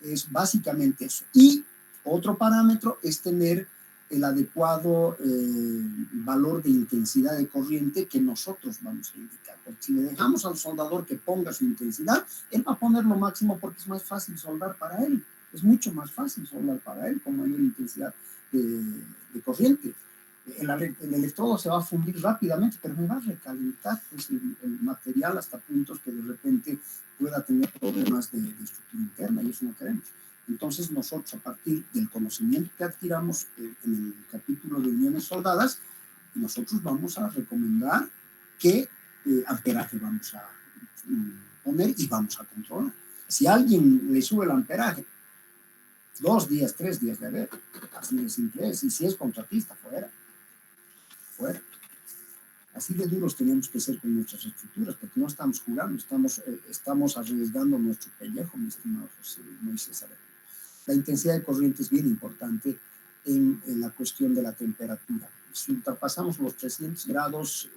Es básicamente eso. Y otro parámetro es tener el adecuado valor de intensidad de corriente que nosotros vamos a indicar. Porque si le dejamos al soldador que ponga su intensidad, él va a poner lo máximo porque es más fácil soldar para él. Es mucho más fácil soldar para él con mayor intensidad de corriente. El electrodo se va a fundir rápidamente, pero me va a recalentar pues, el material hasta puntos que de repente pueda tener problemas de estructura interna y eso no queremos. Entonces nosotros, a partir del conocimiento que adquiramos en el capítulo de uniones soldadas, nosotros vamos a recomendar qué amperaje vamos a poner y vamos a controlar. Si a alguien le sube el amperaje, 2 días, 3 días de haber, así de simple es, y si es contratista, fuera. Así de duros tenemos que ser con nuestras estructuras, porque no estamos jugando, estamos arriesgando nuestro pellejo, mi estimado José Moisés Alejandro. La intensidad de corriente es bien importante en la cuestión de la temperatura. Si ultrapasamos los 300 grados,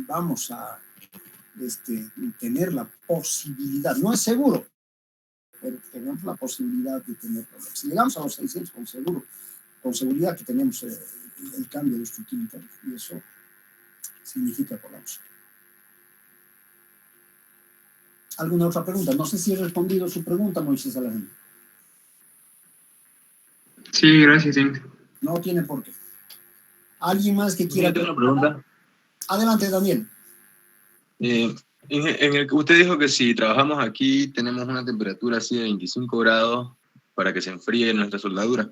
vamos a tener la posibilidad, no es seguro, pero tenemos la posibilidad de tener problemas. Si llegamos a los 600, con seguridad que tenemos el cambio de estructura interna, y eso significa colapso. ¿Alguna otra pregunta? No sé si he respondido su pregunta, Moisés Alejandro. Sí, gracias, Inge. No tiene por qué. ¿Alguien más que quiera? Yo tengo una pregunta. Adelante, Daniel. Usted dijo que si trabajamos aquí tenemos una temperatura así de 25 grados para que se enfríe nuestra soldadura.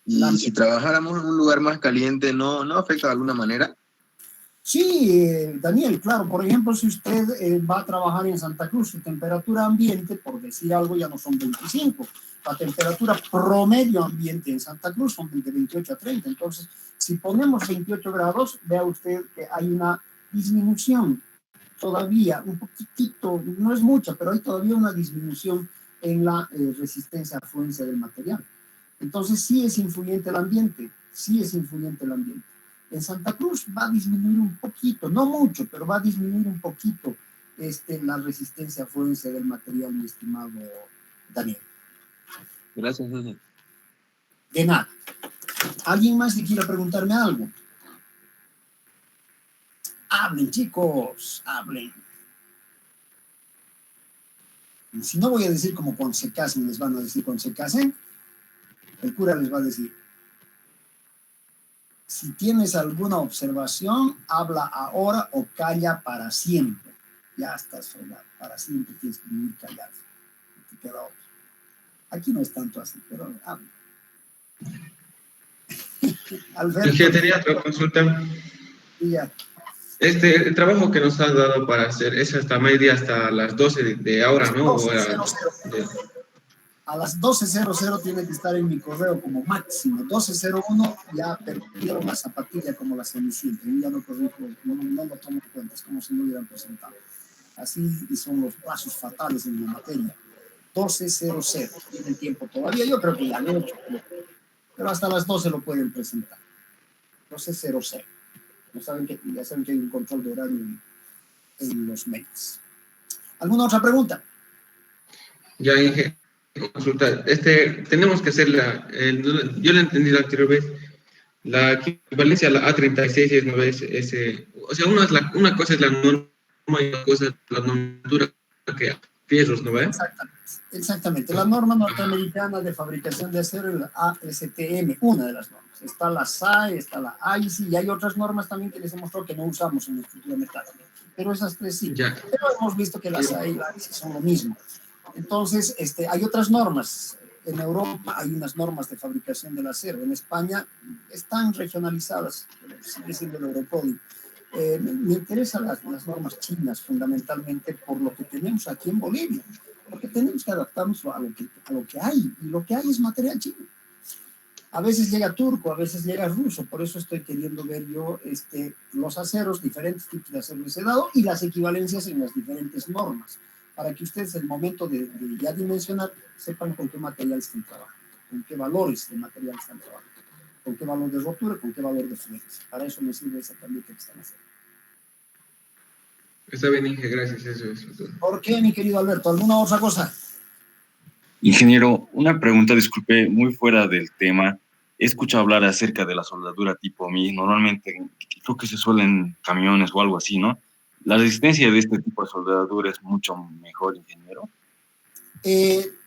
Y si trabajáramos en un lugar más caliente, ¿no afecta de alguna manera? Sí, Daniel, claro. Por ejemplo, si usted va a trabajar en Santa Cruz, su temperatura ambiente, por decir algo, ya no son 25. La temperatura promedio ambiente en Santa Cruz son de 28 a 30. Entonces, si ponemos 28 grados, vea usted que hay una disminución todavía, un poquitito, no es mucha, pero hay todavía una disminución en la resistencia a afluencia del material. Entonces, sí es influyente el ambiente, En Santa Cruz va a disminuir un poquito, no mucho, pero va a disminuir un poquito la resistencia forense del material, mi estimado Daniel. Gracias, Jorge. De nada. ¿Alguien más que quiera preguntarme algo? Hablen, chicos, hablen. Si no, voy a decir como cuando se casen, les van a decir cuando se casen, el cura les va a decir: si tienes alguna observación, habla ahora o calla para siempre. Ya estás sola, para siempre tienes que vivir callado. Te queda otro. Aquí no es tanto así, pero habla. Alberto. Dije, tenía otra consulta. Y ya. El trabajo que nos has dado para hacer es hasta media, hasta las 12 de ahora, ¿no? 12:00. A las 12:00 tiene que estar en mi correo como máximo. 12:01 ya perdieron la zapatilla como la cenicienta. Yo ya no corrijo, no lo tomo en cuenta, es como si no hubieran presentado. Así son los plazos fatales en la materia. 12:00. Tienen tiempo todavía, yo creo que ya han hecho, pero hasta las 12 lo pueden presentar. 12:00. Ya saben que hay un control de horario en los mails. ¿Alguna otra pregunta? Ya dije, consulta. Tenemos que hacer yo lo entendí la anterior vez, la equivalencia a la A36 no es ese, o sea, una cosa es la norma y otra cosa es la normativa que fierros, ¿no ve? Exactamente. La norma norteamericana de fabricación de acero es la ASTM, una de las normas. Está la SAE, está la AISI, y hay otras normas también que les he mostrado que no usamos en la estructura metálica. Pero esas tres sí. Ya. Pero hemos visto que la SAE y la AISI son lo mismo. Entonces, hay otras normas. En Europa hay unas normas de fabricación del acero. En España están regionalizadas, sigue siendo el Eurocódigo. Me interesan las normas chinas fundamentalmente por lo que tenemos aquí en Bolivia, porque tenemos que adaptarnos a lo que hay, y lo que hay es material chino. A veces llega turco, a veces llega ruso, por eso estoy queriendo ver yo los aceros, diferentes tipos de aceros les he dado, y las equivalencias en las diferentes normas, para que ustedes en el momento de ya dimensionar sepan con qué material están trabajando, con qué valores de material están trabajando, con qué valor de rotura, con qué valor de fluencia. Para eso me sirve esa tablita que están haciendo. Está bien, Inge, gracias. Eso es todo. ¿Por qué, mi querido Alberto? ¿Alguna otra cosa? Ingeniero, una pregunta, disculpe, muy fuera del tema. He escuchado hablar acerca de la soldadura tipo MIG. Normalmente creo que se suelen camiones o algo así, ¿no? ¿La resistencia de este tipo de soldadura es mucho mejor, ingeniero?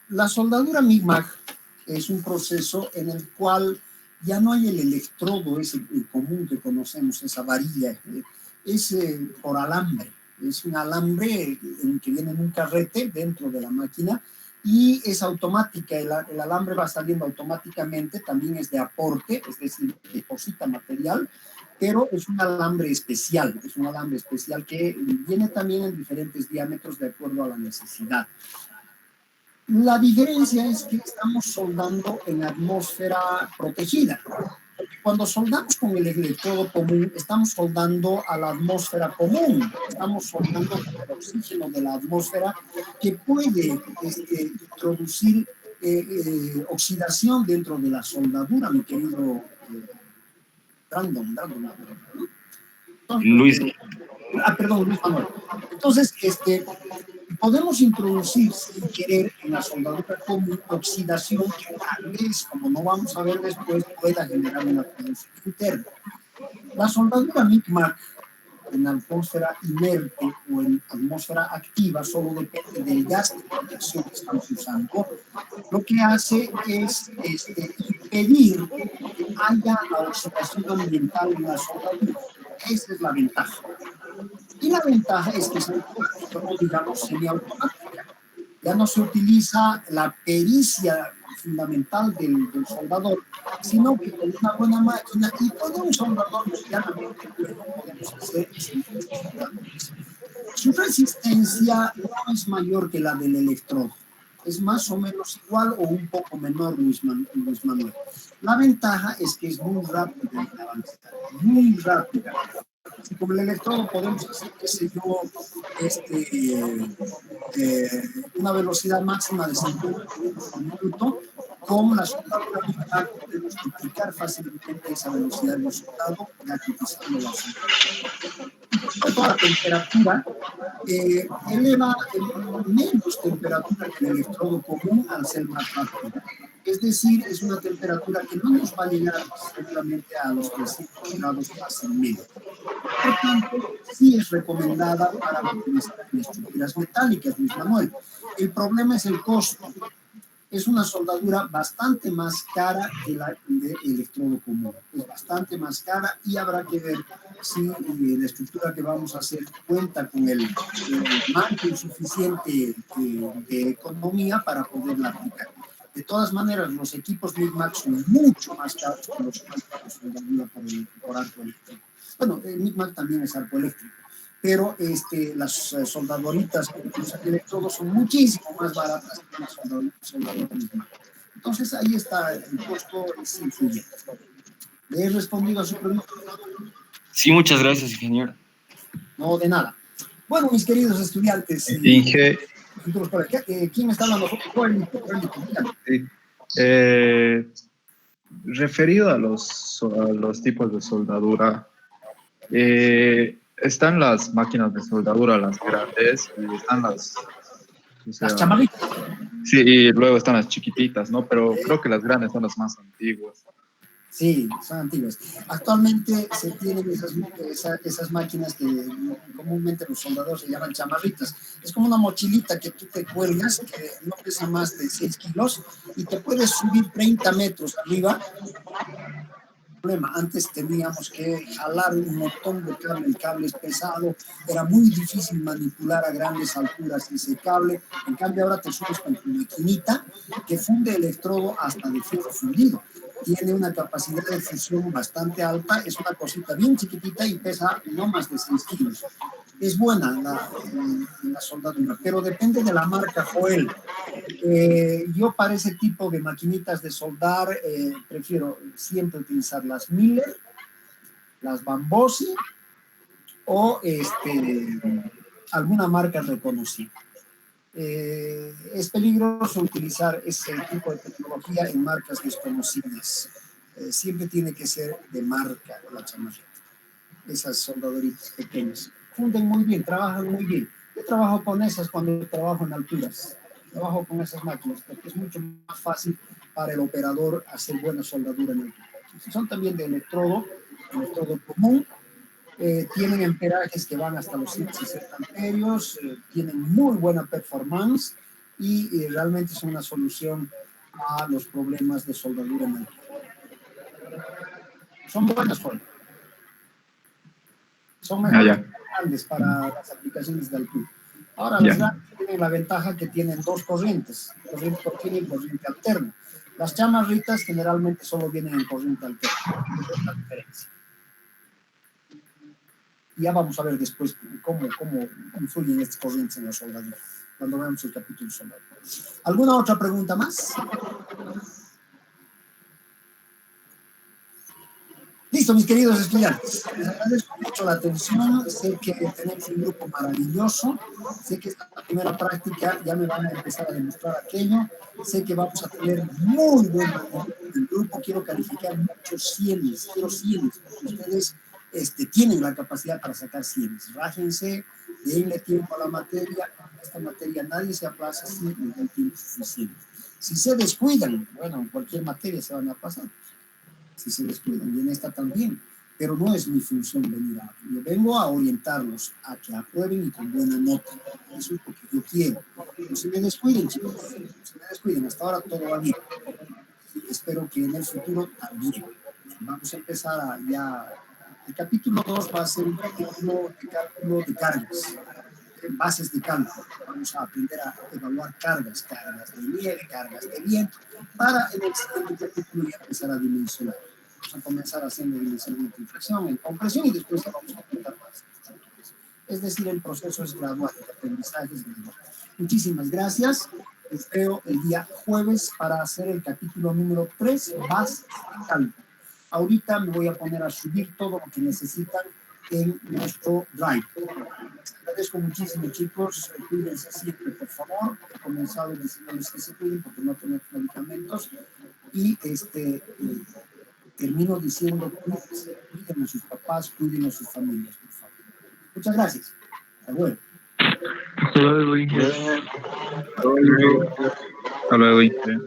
La soldadura MIG-MAG es un proceso en el cual ya no hay el electrodo, ese común que conocemos, esa varilla, es por alambre. Es un alambre en que viene en un carrete dentro de la máquina y es automática, el alambre va saliendo automáticamente, también es de aporte, es decir, deposita material, pero es un alambre especial que viene también en diferentes diámetros de acuerdo a la necesidad. La diferencia es que estamos soldando en atmósfera protegida. Cuando soldamos con el electrodo común, estamos soldando a la atmósfera común, estamos soldando con el oxígeno de la atmósfera que puede introducir oxidación dentro de la soldadura, mi querido Brandon, ¿no? Entonces, Luis. Perdón, Luis Manuel. Entonces, podemos introducir sin querer en la soldadura común oxidación que tal vez, como no vamos a ver después, pueda generar una producción interna. La soldadura MIG-MAG en atmósfera inerte o en atmósfera activa solo depende del gas de protección que estamos usando. Lo que hace es impedir que haya la oxidación ambiental en la soldadura. Esa es la ventaja. Y la ventaja es que es como digamos semiautomática. Ya no se utiliza la pericia fundamental del soldador, sino que con una buena máquina y con un soldador medianamente bueno podemos hacer soldadores. Su resistencia no es mayor que la del electrodo, es más o menos igual o un poco menor, Luis Manuel. La ventaja es que es muy rápida en avanzar, muy rápida. Si con el electrodo podemos hacer, qué sé yo, una velocidad máxima de 50 kilómetros por minuto, con la soldadura MIG-MAG podemos duplicar fácilmente esa velocidad de soldado ya que utilizando la soldadura. Por la temperatura eleva menos temperatura que el electrodo común al ser más rápido. Es decir, es una temperatura que no nos va a llegar seguramente a los 300 grados fácilmente. Por tanto, sí es recomendada para utilizar en estructuras metálicas, Luis Manuel. El problema es el costo. Es una soldadura bastante más cara que la de electrodo común. Es bastante más cara y habrá que ver si la estructura que vamos a hacer cuenta con el margen suficiente de economía para poderla aplicar. De todas maneras, los equipos MIG-MAC son mucho más caros que los equipos de soldadura por arco eléctrico. Bueno, el MIG-MAC también es arco eléctrico, pero las soldadoritas que usan electrodos son muchísimo más baratas que las soldadoritas MIG-MAC. Entonces, ahí está el costo, es influyente. ¿Le he respondido a su pregunta? Sí, muchas gracias, ingeniero. No, de nada. Bueno, mis queridos estudiantes. Inge. ¿Quién me está hablando? Sí. Referido a los tipos de soldadura, están las máquinas de soldadura, las grandes, y están las chamaritas. Sí, y luego están las chiquititas, ¿no? Pero creo que las grandes son las más antiguas. Sí, son antiguas. Actualmente se tienen esas máquinas que comúnmente los soldadores se llaman chamarritas. Es como una mochilita que tú te cuelgas, que no pesa más de 6 kilos, y te puedes subir 30 metros arriba. Problema. Antes teníamos que jalar un montón de cable, el cable es pesado, era muy difícil manipular a grandes alturas ese cable. En cambio ahora te subes con tu maquinita que funde electrodo hasta de fierro fundido. Tiene una capacidad de fusión bastante alta, es una cosita bien chiquitita y pesa no más de 6 kilos. Es buena la soldadura, pero depende de la marca, Joel. Yo para ese tipo de maquinitas de soldar prefiero siempre utilizar las Miller, las Bambosi o alguna marca reconocida. Es peligroso utilizar ese tipo de tecnología en marcas desconocidas. Siempre tiene que ser de marca la chamarrita. Esas soldadoritas pequeñas funden muy bien, trabajan muy bien. Yo trabajo con esas cuando trabajo en alturas. Trabajo con esas máquinas porque es mucho más fácil para el operador hacer buena soldadura en altura. Son también de electrodo común. Tienen amperajes que van hasta los 160 amperios, tienen muy buena performance y realmente son una solución a los problemas de soldadura en altura. Son buenas formas. Son mejores grandes para las aplicaciones de altura. Ahora las grandes tienen la ventaja que tienen dos corrientes, corriente continua y corriente alterna. Las chamarritas generalmente solo vienen en corriente alterna. Esa es la diferencia. Ya vamos a ver después cómo influyen estas corrientes en la soldadura, cuando veamos el capítulo de soldadura. ¿Alguna otra pregunta más? Listo, mis queridos estudiantes. Les agradezco mucho la atención. Sé que tenemos un grupo maravilloso. Sé que esta primera práctica ya me van a empezar a demostrar aquello. Sé que vamos a tener muy buen grupo. Quiero calificar muchos 100. Quiero 100, porque ustedes tienen la capacidad para sacar 100. Rájense, denle tiempo a la materia. Esta materia nadie se aplaza si les da el tiempo suficiente. Si se descuidan, bueno, en cualquier materia se van a pasar. Si se descuidan, y en esta también, pero no es mi función venir a... Yo vengo a orientarlos a que aprueben y con buena nota. Eso es lo que yo quiero. No se me descuiden, chicos, no se me descuiden, hasta ahora todo va bien. Y espero que en el futuro también. Vamos a empezar ya... El capítulo 2 va a ser un capítulo de cálculo de cargas, bases de cálculo. Vamos a aprender a evaluar cargas de nieve, cargas de viento, para en el siguiente capítulo ya empezar a dimensionar. Vamos a comenzar haciendo dimensionamiento en fricción, en compresión y después vamos a aplicar más. Es decir, el proceso es gradual, el aprendizaje es gradual. Muchísimas gracias. Los veo el día jueves para hacer el capítulo número 3, bases de cálculo. Ahorita me voy a poner a subir todo lo que necesitan en nuestro Drive. Les agradezco muchísimo, chicos. Cuídense siempre, por favor. He comenzado diciéndoles que se cuiden porque no tenemos medicamentos. Y termino diciendo, cuídense, cuiden a sus papás, cuiden a sus familias, por favor. Muchas gracias. Hasta luego. Hasta luego, Inge. Luego, Hasta luego, Inge.